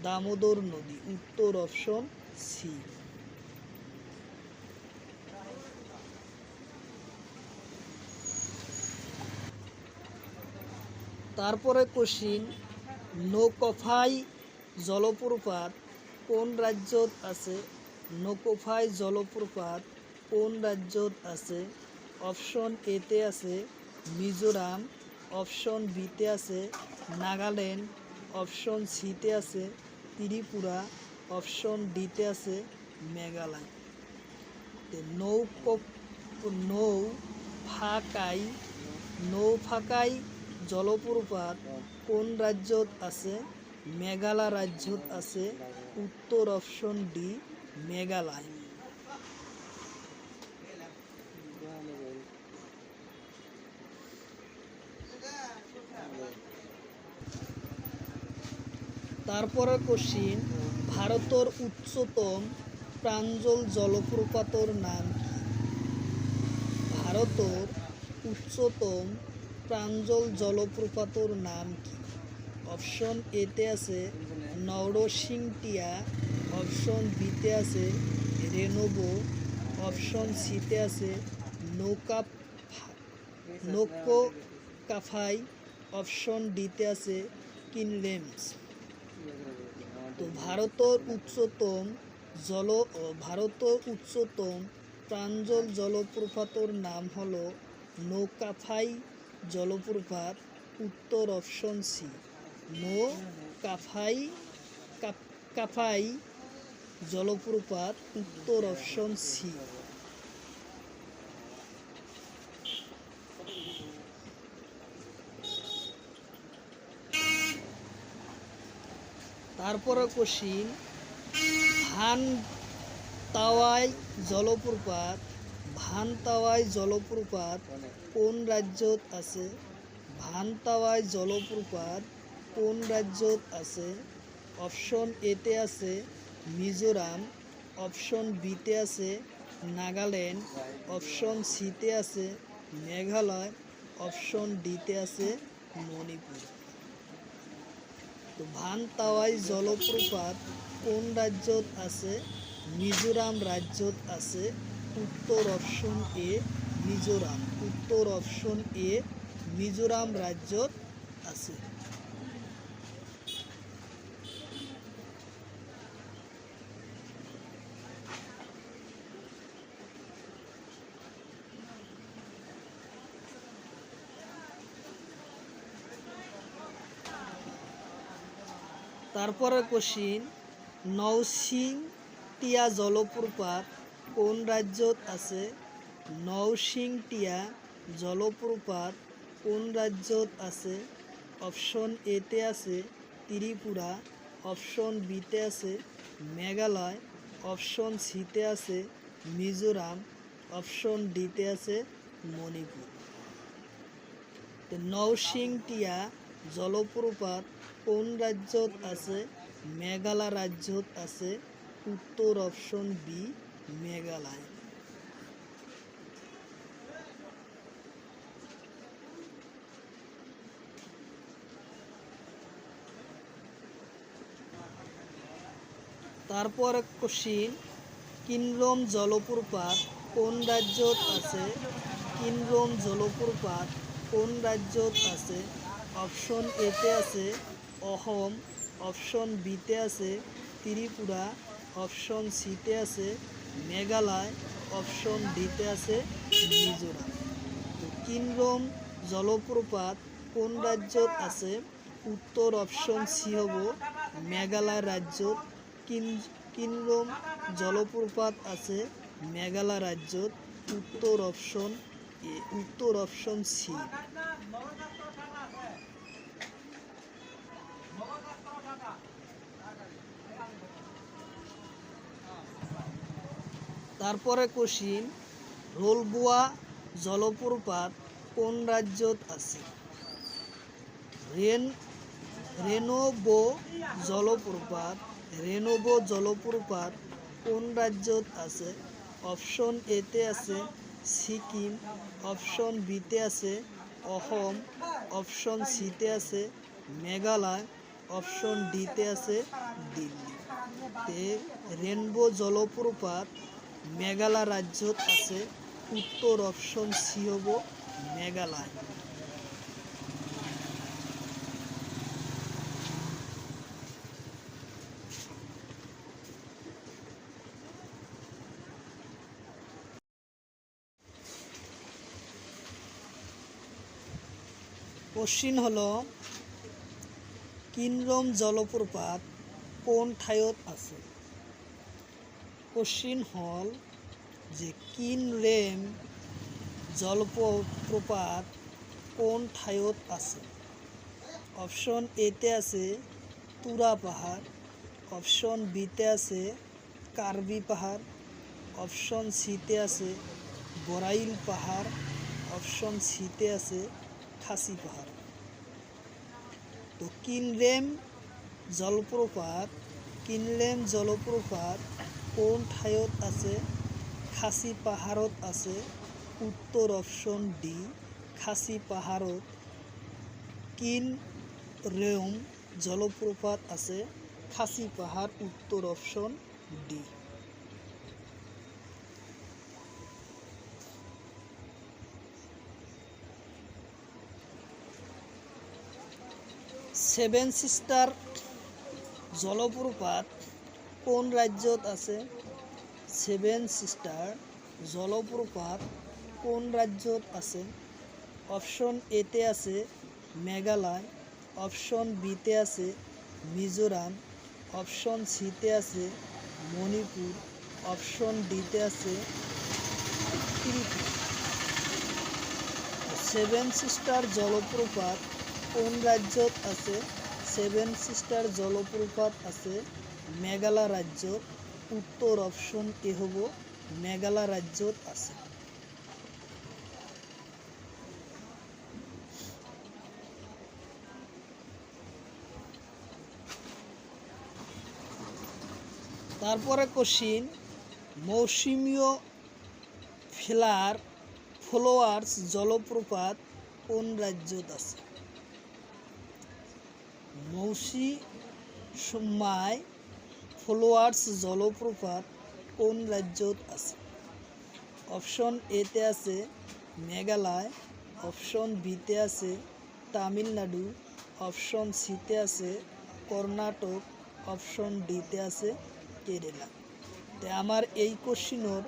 দামোদর নদী। উত্তর অপশন সি। তারপরে কোশ্চিন নৌকফাই জলপ্রপাত কোন রাজ্যত আছে? নৌকফাই জলপ্রপাত কোন রাজ্যত আছে? অপশন এতে আছে মিজোরাম, অপশন বিতে আছে নাগাল্যান্ড, অপশন সিতে আছে ত্রিপুরা, অপশন ডিতে আছে মেঘালয়। নৌফাকাই জলপ্রপাত কোন রাজ্যত আছে? মেঘালয় রাজ্যত আছে। উত্তর অপশন ডি মেঘালয়। তারপরে কোশ্চিন ভারতের উচ্চতম প্রাঞ্জল জলপ্রপাতর নাম কি? ভারতের উচ্চতম প্রাঞ্জল জলপ্রপাতর নাম কি? অপশন এতে আছে নরসিংটিয়া, অপশন বিতে আছে রেনোবো, অপশন সিতে আছে নৌকাফাই, অপশন ডিতে আছে কিনলেমস। তো ভারতের উচ্চতম প্রাঞ্জল জলপ্রপাতর নাম হলো নৌকাফাই জলপ্রপাত। উত্তর অপশন সি কাফাই জলপ্রপাত। উত্তর অপশন সি। তারপরে কোশ্চিন ভানতাওয়াই জলপ্রপাত কোন রাজ্যত আছে? ভানতাওয়াই জলপ্রপাত কোন রাজ্যত আছে? অপশন এতে আছে মিজোরাম, অপশন বিতে আছে নাগাল্যান্ড, অপশন সিতে আছে মেঘালয়, অপশন ডিতে আছে মণিপুর। তো ভানতাওয়াই জলপ্রপাত কোন রাজ্যত আছে? মিজোরাম রাজ্যত আছে। উত্তর অপশন এ মিজোরাম। উত্তর অপশন এ মিজোরাম রাজ্যত আছে। তারপরে কোশ্চিন নৌসিংটিয়া জলপ্রপাত কোন রাজ্যত আছে? নৌসিংটিয়া জলপ্রপাত কোন রাজ্যত আছে? অপশন এতে আছে ত্রিপুরা, অপশন বিতে আছে মেঘালয়, অপশন সিতে আছে মিজোরাম, অপশন ডিতে আছে মণিপুর। নৌসিংটিয়া জলপ্রপাত কোন রাজ্যত আছে? মেঘালয় রাজ্যত আছে। উত্তর অপশন বি মেঘালয়। তারপর কোশ্চিন কিনলোম জলপ্রপাত কোন রাজ্যত আছে? কিনলোম জলপ্রপাত কোন রাজ্যত আছে? অপশন এতে আছে অসম, অপশন বিতে আছে ত্রিপুরা, অপশন সিতে আছে মেঘালয়, অপশন ডিতে আছে মিজোরাম। তো কিনলোম জলপ্রপাত কোন রাজ্যত আছে? উত্তর অপশন সি হব মেঘালয় রাজ্যত। কিনলোম জলপ্রপাত আছে মেঘালয় রাজ্যত। উত্তর অপশন এ। উত্তর অপশন সি। তারপরে কোশ্চিন রোলবোয়া জলপ্রপাত কোন রাজ্যত আছে? রেনোবো জলপ্রপাত কোন রাজ্যত আছে? অপশন এতে আছে সিকিম, অপশন বিতে আছে অসম, অপশন সিতে আছে মেঘালয়, অপশন ডিতে আছে দিল্লি। রেনবো জলপ্রপাত মেঘালয় রাজ্যত আছে। উত্তর অপশন সি হব মেঘালয়। কোশ্চিন হলো কিনরম জলপ্রপাত কোন ঠাইত আছে। কোশ্চিন হল যে কিনরেম জলপ্রপাত কোন ঠাইত আছে। অপশন এতে আছে তুরা পাহাড়, অপশন বিতে আছে কার্বি পাহাড়, অপশন সিতে আছে বরাইল পাহাড়, অপশন সিতে আছে খাসি পাহাড়। তো কিনরেম জলপ্রপাত কোন ঠাইত আছে। খাসি পাহাড়ত আছে, উত্তর অপশন ডি খাসি পাহাড়ত কিনরেম জলপ্রপাত আছে, খাসি পাহাড় উত্তর অপশন ডি। সেভেন সিস্টার জলপ্রপাত কোন রাজ্যত আছে। সেভেন সিস্টার জলপ্রপাত কোন রাজ্যত আছে। অপশন এতে আছে মেঘালয়, অপশন বিতে আছে মিজোরাম, অপশন সিতে আছে মণিপুর, অপশন ডিতে আছে ত্রিপুরা। সেভেন সিস্টার জলপ্রপাত কোন রাজ্যত আছে। সেভেন সিস্টার জলপ্রপাত আছে মেঘালয় রাজ্যত, উত্তর অপশন এ হব মেঘালয় রাজ্যত আছে। তারপরে কোশ্চিন মৌসুমীয় ফ্লাওয়ার্স জলপ্রপাত কোন রাজ্যত আছে। মৌসুমায় ফ্লাওয়ার্স জলপ্রপাত কোন রাজ্যত আছে। অপশন এতে আছে মেঘালয়, অপশন বিতে আছে তামিলনাড়ু, অপশন সিতে আছে কর্ণাটক, অপশন ডিতে আছে কেরালা। তো আমার এই কোশ্চিনের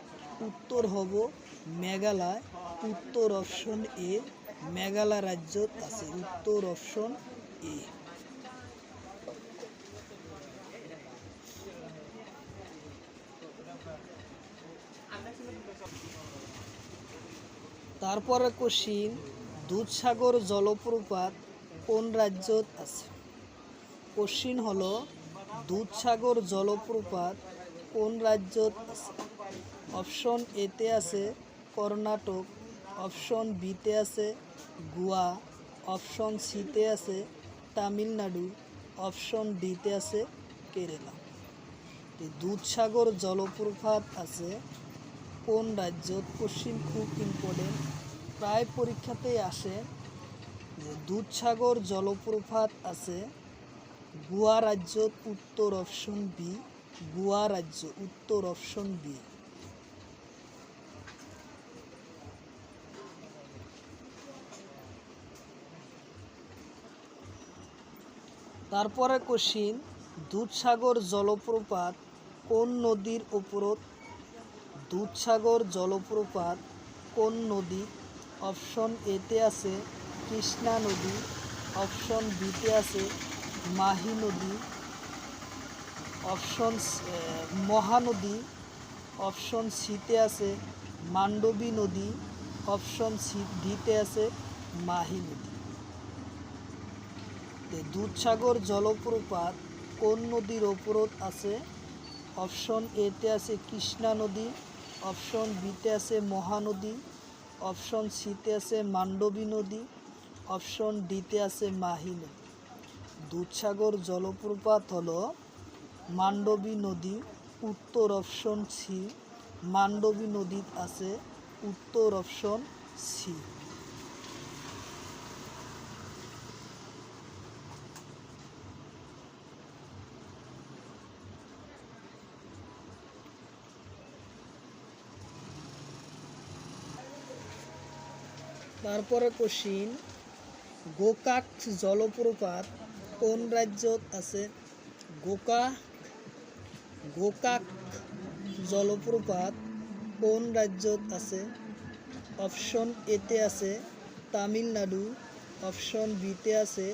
উত্তর হব মেঘালয়, উত্তর অপশন এ মেঘালয় রাজ্যত আছে, উত্তর অপশন এ। তারপরে কোশ্চিন দুধসাগর জলপ্রপাত কোন রাজ্যত আছে। কোশ্চিন হলো দুধসাগর জলপ্রপাত কোন রাজ্যত আছে। অপশন এতে আছে কর্ণাটক, অপশন বিতে আছে গোয়া, অপশন সিতে আছে তামিলনাড়ু, অপশন ডিতে আছে কেরালা। দুধসাগর জলপ্রপাত আছে কোন রাজ্যত। কোশ্চিন খুব ইম্পর্টেন্ট, প্রায় পরীক্ষাতেই আসে যে দুধসাগর জলপ্রপাত আছে গোয়া রাজ্যত, উত্তর অপশন বি গোয়া রাজ্য, উত্তর অপশন বি। তারপরে কোশ্চিন দুধসাগর জলপ্রপাত কোন নদীর ওপরত। দুধসাগর জলপ্রপাত কোন নদী। অপশন এতে আছে কৃষ্ণা নদী, অপশন বিতে আছে মাহি নদী, অপশন মহানদী, অপশন সিতে আছে মান্ডবী নদী, অপশন ডিতে আছে মাহি নদী। দুধসাগর জলপ্রপাত কোন নদীর ওপরত আছে। অপশন এতে আছে কৃষ্ণা নদী, অপশন বিতে আছে মহানদী, অপশন সিতে আছে মান্ডবী নদী, অপশন ডিতে আছে মাহি নদী। দুধসাগর জলপ্রপাত হলো মান্ডবী নদী, উত্তর অপশন সি মান্ডবী নদী আছে, উত্তর অপশন সি। তারপরে কোশ্চিন গোকাক জলপ্রপাত কোন রাজ্যত আছে। গোকাক জলপ্রপাত কোন রাজ্যত আছে। অপশন এতে আছে তামিলনাড়ু, অপশন বিতে আছে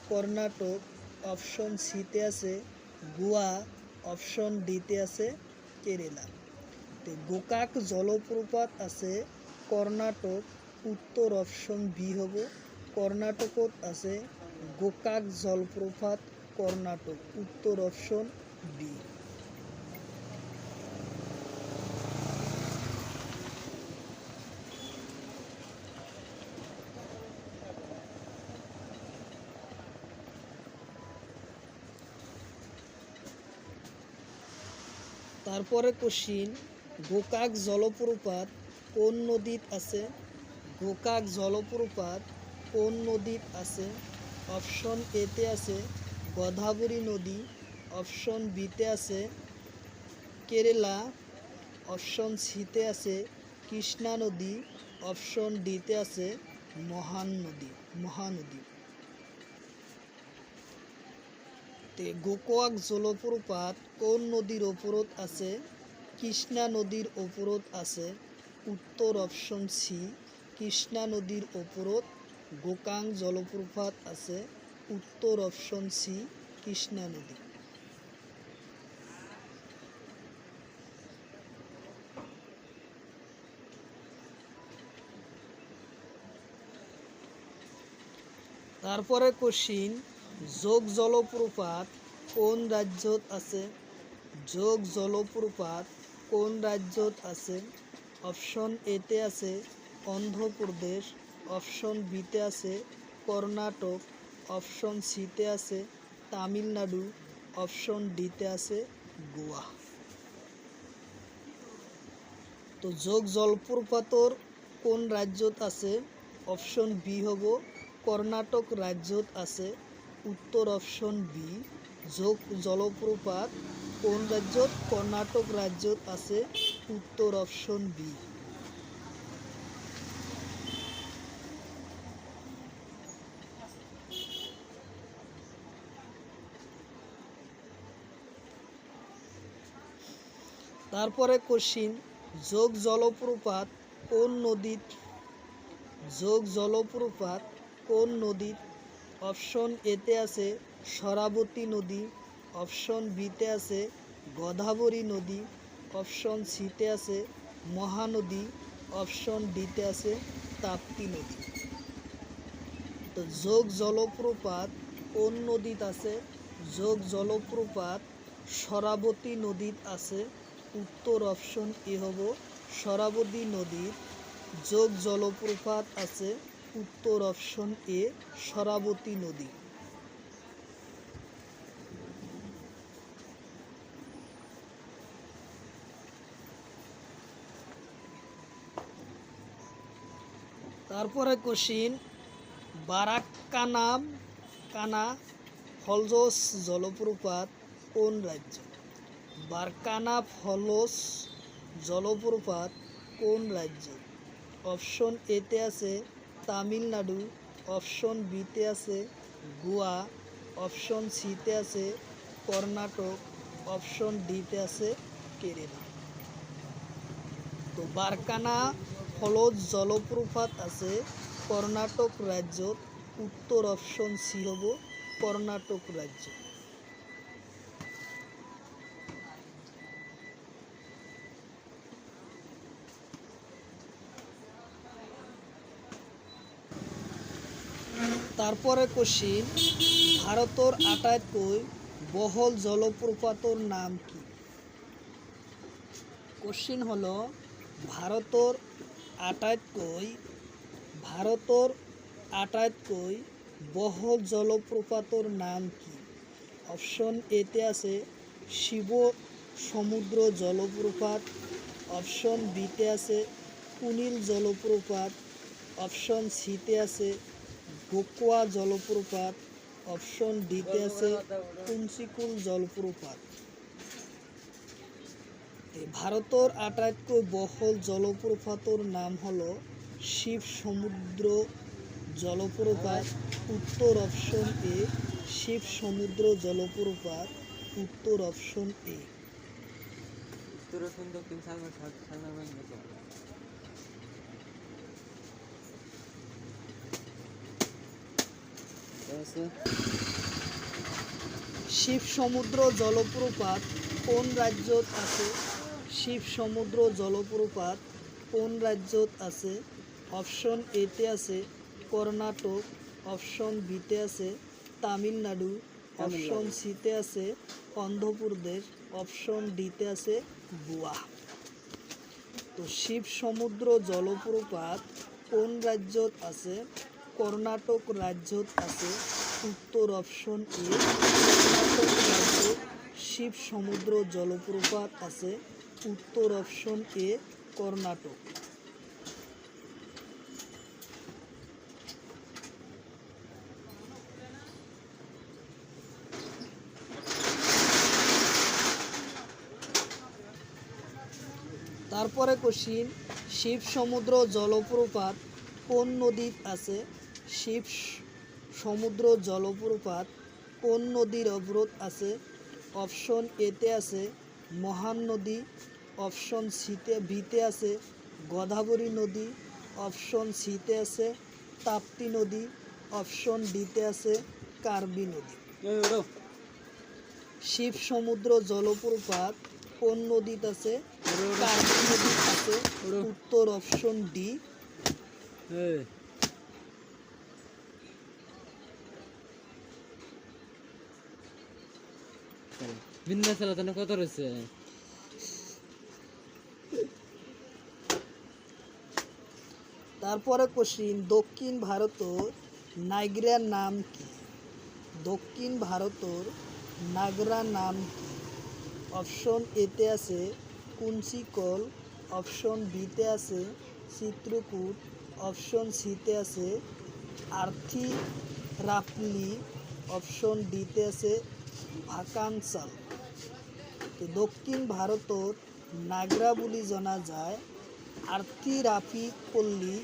কর্ণাটক, অপশন সিতে আছে গোয়া, অপশন ডিতে আছে কেরালা। তো গোকাক জলপ্রপাত আছে কর্ণাটক, উত্তর অপশন বি হ'ব। কর্ণাটকত আছে গোকাক জলপ্রপাত, কর্ণাটক, উত্তর অপশন বি। তারপরে কোশ্চিন, গোকাক জলপ্রপাত কোন নদীত আছে? গোকাক জলপ্রপাত কোন নদীত আছে? অপশন এতে আছে গোদাবরী নদী, অপশন বিতে আছে কেরালা, অপশন সিতে আছে কৃষ্ণা নদী, অপশন ডিতে আছে মহানদী। গোকাক জলপ্রপাত কোন নদীর ওপরত আছে? কৃষ্ণা নদীর ওপরত আছে, উত্তর অপশন সি, কৃষ্ণা নদীর ওপরত গোকাক জলপ্রপাত আছে, উত্তর অপশন সি, কৃষ্ণা নদী। তারপরে কোশ্চিন, যোগ জলপ্রপাত কোন রাজ্যত আছে? যোগ জলপ্রপাত কোন রাজ্যত আছে? অপশন এতে আছে অন্ধ্রপ্রদেশ, অপশন বিতে আছে কর্ণাটক, অপশন সিতে আছে তামিলনাড়ু, অপশন ডিতে আছে গোয়া। তো যোগ জলপ্রপাতর কোন রাজ্যত আছে? অপশন বি হ'ব কর্ণাটক রাজ্যত আছে, উত্তর অপশন বি। যোগ জলপ্রপাত কোন রাজ্যত? কর্ণাটক রাজ্যত আছে, উত্তর অপশন বি। তারপরে কোশ্চিন, যোগ জলপ্রপাত কোন নদীত? যোগ জলপ্রপাত কোন নদীত? অপশন এতে আছে শরাবতী নদী, অপশন বিতে আছে গোদাবরী নদী, অপশন সিতে আছে মহানদী, অপশন ডিতে আছে তাপ্তি নদী। তো যোগ জলপ্রপাত কোন নদীত আছে? যোগ জলপ্রপাত শরাবতী নদীত আছে, উত্তর অপশন এ হ'ব শরাবতী নদীর যোগ জলপ্রপাত আছে, উত্তর অপশন এ, শরাবতী নদী। তারপরে কোশ্চিন, বারাক্কানা ফলস জলপ্রপাত কোন রাজ্য? বারকানা ফলস জলপ্রপাত কোন রাজ্য? অপশন এতে আছে তামিলনাড়ু, অপশন বিতে আছে গোয়া, অপশন সিতে আছে কর্ণাটক, অপশন ডিতে আছে কেরালা। তো বারকানা ফলস জলপ্রপাত আছে কর্ণাটক রাজ্যত, উত্তর অপশন সি হ'ব কর্ণাটক রাজ্য। তারপরে কোশ্চিন, ভারতের আটাইতকৈ বহল জলপ্রপাতর নাম কি? কোশ্চিন হলো ভারতের আটাইতকৈ বহল জলপ্রপাতর নাম কি? অপশন এতে আছে শিব সমুদ্র জলপ্রপাত, অপশন বিতে আছে কুনিল জলপ্রপাত, অপশন সিতে আছে গোকোয়া জলপ্রপাত, অপশন ডিতে আছে কুঞ্চিকুল জলপ্রপাত। ভারতের আটাইতকৈ বহল জলপ্রপাতর নাম হলো শিব সমুদ্র জলপ্রপাত, উত্তর অপশন এ, শিব সমুদ্র জলপ্রপাত, উত্তর অপশন এ। শিব সমুদ্র জলপ্রপাত কোন রাজ্যত আছে? শিব সমুদ্র জলপ্রপাত কোন রাজ্যত আছে? অপশন এতে আছে কর্ণাটক, অপশন বিতে আছে তামিলনাড়ু, অপশন সিতে আছে অন্ধ্রপ্রদেশ, অপশন ডিতে আছে গোয়া। তো শিব সমুদ্র জলপ্রপাত কোন রাজ্যত আছে? কর্ণাটক রাজ্যত আছে। উত্তর অপশন এ কর্ণাটক রাজ্যত শিব সমুদ্র জলপ্রপাত আছে। উত্তর অপশন এ কর্ণাটক। তারপরে কোশ্চিন, শিব সমুদ্র জলপ্রপাত কোন নদীত আছে? শিব সমুদ্র জলপ্রপাত কোন নদীর অবরোধ আছে? অপশন এতে আছে মহানদী, অপশন বিতে আছে গোদাবরী নদী, অপশন সিতে আছে তাপ্তি নদী, অপশন ডিতে আছে কার্বি নদী। শিব সমুদ্র জলপ্রপাত কোন নদীতে আছে? কার্বি নদীত আছে। উত্তর অপশন ডি। কত রয়েছে? তারপরে কোশ্চিন, দক্ষিণ ভারতের নাইগ্রার নাম কি? দক্ষিণ ভারতের নাগরা নাম কি? অপশন এতে আছে কুঞ্চিকল, অপশন বিতে আছে চিত্রকূট, অপশন সিতে আছে আর্থিরাপলি, অপশন ডিতে আছে ভাকানসাল। তো দক্ষিণ ভারতত নাগরা বুলি জনা যায় আর্থিরাপিপল্লী।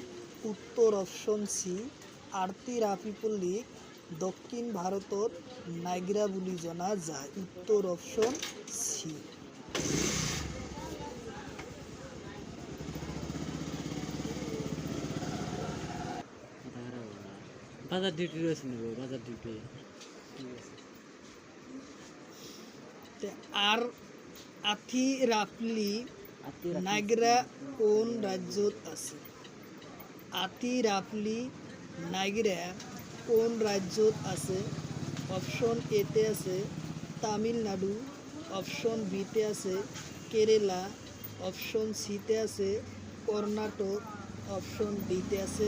উত্তর অপশন সি আর্থিরাপিপল্লী দক্ষিণ ভারতত নাগরা বুলি জনা যায়। উত্তর অপশন সি। বাজার ডিউটি রয়েছে নেব, বাজার ডিউটি। আর আথিরাপলি নাগরা কোন রাজ্যত আছে? আথিরাপলি নাগরা কোন রাজ্যত আছে? অপশন এতে আছে তামিলনাড়ু, অপশন বিতে আছে কেরালা, অপশন সিতে আছে কর্ণাটক, অপশন ডিতে আছে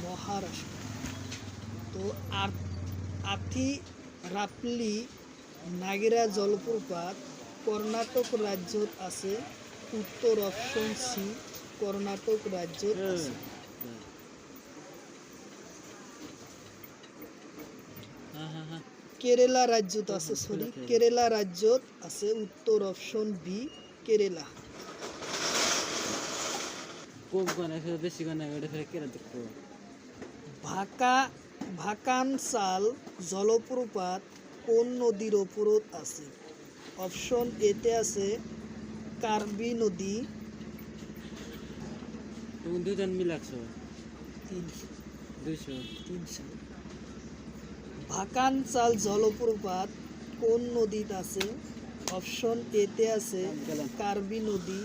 মহারাষ্ট্র। তো আথিরাপলি নাগরা জলপ্রপাত কর্ণাটক রাজ্যত আছে। উত্তর অপশন সি কর্ণাটক রাজ্যত আছে। কেরালা রাজ্যত আছে, কেরালা রাজ্যত আছে। উত্তর অপশন বি কেরালা। ভাকানসাল জলপ্রপাত কোন নদীর ওপরত আছে? অপশন এতে আছে কার্বি নদী, দুজন মিলাকছো 300। ভাকানসাল জলপ্রপাত কোন নদীত আছে? অপশন এতে আছে কার্বি নদী,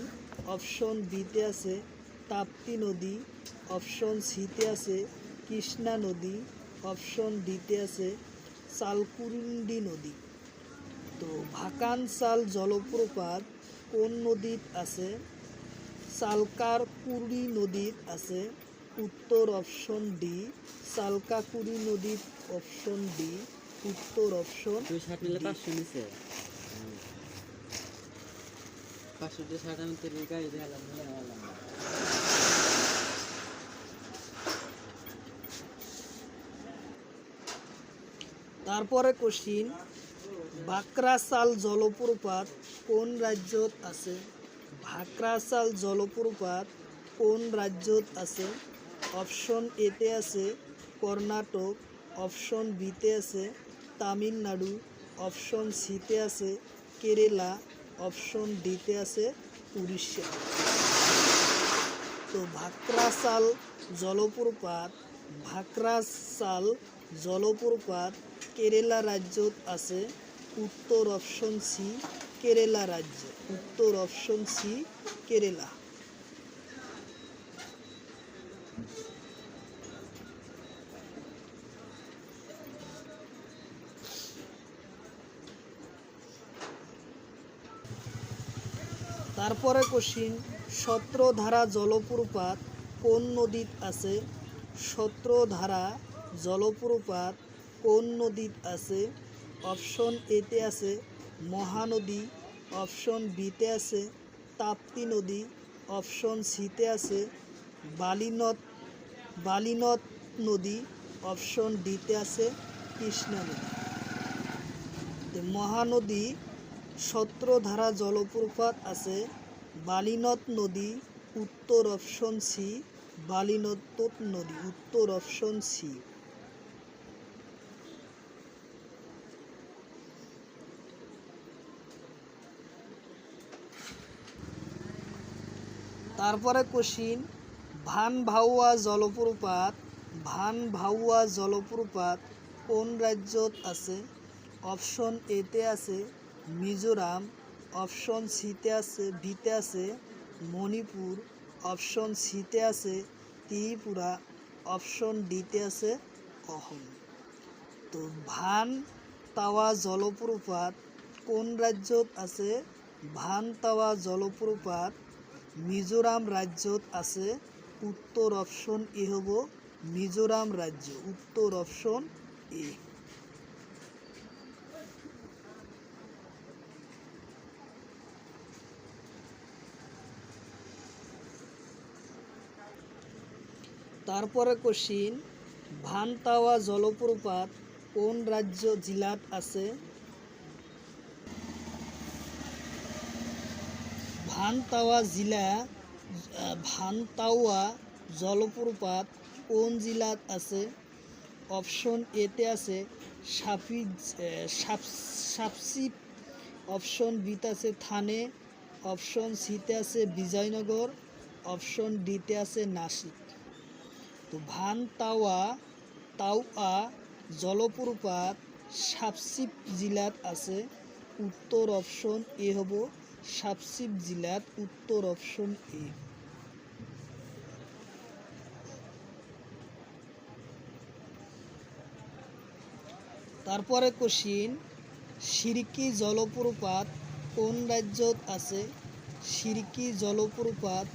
অপশন বিতে আছে তাপ্তি নদী, অপশন সিতে আছে কৃষ্ণা নদী, অপশন ডিতে আছে চালকুন্ডি নদী। তো ভাকানসাল জলপ্রপাত কোন নদীত আছে? চালকাকুড়ি নদীত আছে। উত্তর অপশন ডি চালকাকুড়ি নদীত। অপশন ডি উত্তর অপশন ডি। 560 আমি তোর গাড়ি দেখালাম। তারপরে কোশ্চিন, ভাকরাসাল জলপ্রপাত কোন রাজ্যত আছে? ভাকরাসাল জলপ্রপাত কোন রাজ্যত আছে? অপশন এতে আছে কর্ণাটক, অপশন বিতে আছে তামিলনাড়ু, অপশন সিতে আছে কেরালা, অপশন ডিতে আছে উড়িষ্যা। তো ভাকরাসাল জলপ্রপাত ভাকরাসাল জলপ্রপাত কেরালা রাজ্যত আছে। উত্তর অপশন সি কেরালা রাজ্য। উত্তর অপশন সি কেরালা। তারপরে কোশ্চিন, সত্রধারা জলপ্রপাত কোন নদীত আছে? সত্রধারা জলপ্রপাত কোন নদীত আছে? অপশন এতে আছে মহানদী, অপশন বিতে আছে তাপ্তি নদী, অপশন সিতে আছে বালিনদ নদী, অপশন ডিতে আছে কৃষ্ণা নদী। মহানদী সত্রধারা জলপ্রপাত আছে বালিনদ নদী। উত্তর অপশন সি বালিনদ নদী। উত্তর অপশন সি। তারপরে কোশ্চিন, ভানভাউয়া জলপ্রপাত কোন রাজ্যত আছে? অপশন এতে আছে মিজোরাম, অপশন বিতে আছে মণিপুর, অপশন সিতে আছে ত্রিপুরা, অপশন ডিতে আছে অসম। তো ভানতাওয়া জলপ্রপাত কোন রাজ্যত আছে? ভানতাওয়া জলপ্রপাত মিজোরাম রাজ্যত আছে। উত্তর অপশন এ হব মিজোরাম রাজ্য। উত্তর অপশন এ। তারপরে কোশ্চিন, ভানতাওয়া জলপ্রপাত কোন রাজ্য জেলাত আছে? ভানতাওয়া জলপ্রপাত কোন জেলাত আছে? অপশন এতে আছে সাপসিপ, অপশন বিতে আছে থানে, অপশন সিতে আছে বিজয়নগর, অপশন ডিতে আছে নাসিক। তো ভানতাওয়া জলপ্রপাত সাপসিপ জেলাত আছে। উত্তর অপশন এ হব সাপসিপ জেলাত। উত্তর অপশন এ। তারপরে কোশ্চিন, সিরকি জলপ্রপাত কোন রাজ্যত আছে? সিরকি জলপ্রপাত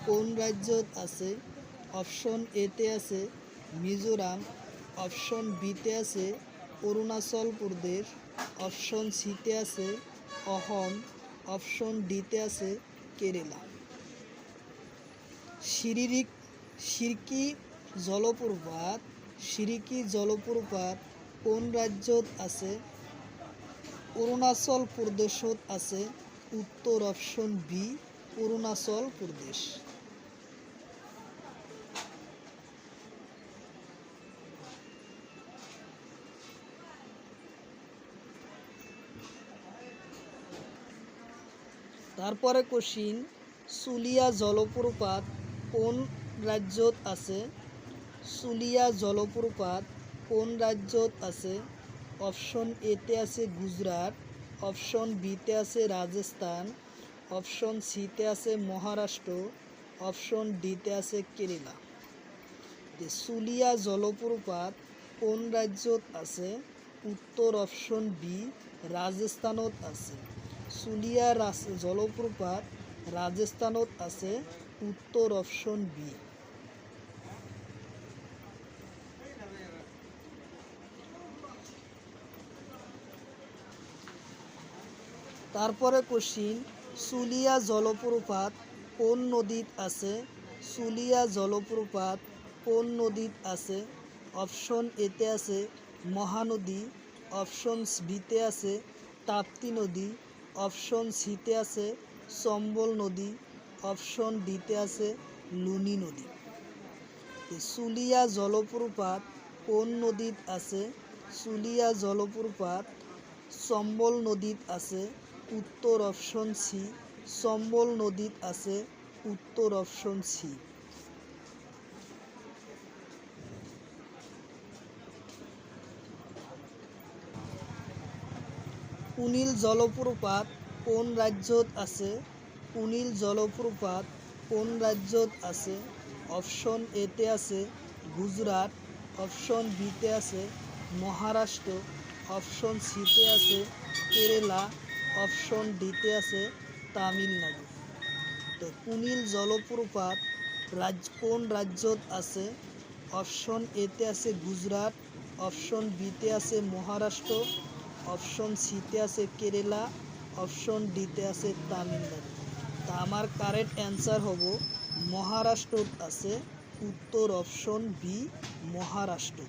কোন রাজ্যত আছে? অপশন এতে আছে মিজোরাম, অপশন বিতে আছে অরুণাচল প্রদেশ, অপশন সিতে আছে অসম, অপশন ডিতে আছে কেরালা। সিরকি জলপ্রপাত কোন রাজ্যত আছে? অরুণাচল প্রদেশত আছে। উত্তর অপশন বি অরুণাচল প্রদেশ। তারপরে কোশ্চিন, চুলিয়া জলপ্রপাত কোন রাজ্যত আছে? চুলিয়া জলপ্রপাত কোন রাজ্যত আছে? অপশন এতে আছে গুজরাট, অপশন বিতে আছে রাজস্থান, অপশন সিতে আছে মহারাষ্ট্র, অপশন ডিতে আছে কেরালা। চুলিয়া জলপ্রপাত কোন রাজ্যত আছে? উত্তর অপশন বি রাজস্থানত আছে। চুলিয়া জলপ্রপাত রাজস্থানত আছে। উত্তর অপশন বি। তারপরে কোশ্চিন, চুলিয়া জলপ্রপাত কোন নদীত আছে? চুলিয়া জলপ্রপাত কোন নদীত আছে? অপশন এতে আছে মহানদী, অপশন বিতে আছে তাপ্তি নদী, অপশন সিতে আছে চম্বল নদী, অপশন ডিতে আছে লুনি নদী। চুলিয়া জলপ্রপাত কোন নদীত আছে? চুলিয়া জলপ্রপাত চম্বল নদীত আছে। উত্তর অপশন সি চম্বল নদীত আছে। উত্তর অপশন সি। কুনিল জলপ্রপাত কোন রাজ্যত আছে? কুনিল জলপ্রপাত কোন রাজ্যত আছে? অপশন এতে আছে গুজরাট, অপশন বিতে আছে মহারাষ্ট্র, অপশন সিতে আছে কেরালা, অপশন ডিতে আছে তামিলনাড়ু। তো কুনিল জলপ্রপাত কোন রাজ্যত আছে? অপশন এতে আছে গুজরাট, অপশন বিতে আছে মহারাষ্ট্র, অপশন সিতে আছে কেরালা, অপশন ডিতে আছে তামিলনাড়ু। তা আমার কারেক্ট অ্যান্সার হব মহারাষ্ট্রত আছে, উত্তর অপশন বি মহারাষ্ট্র।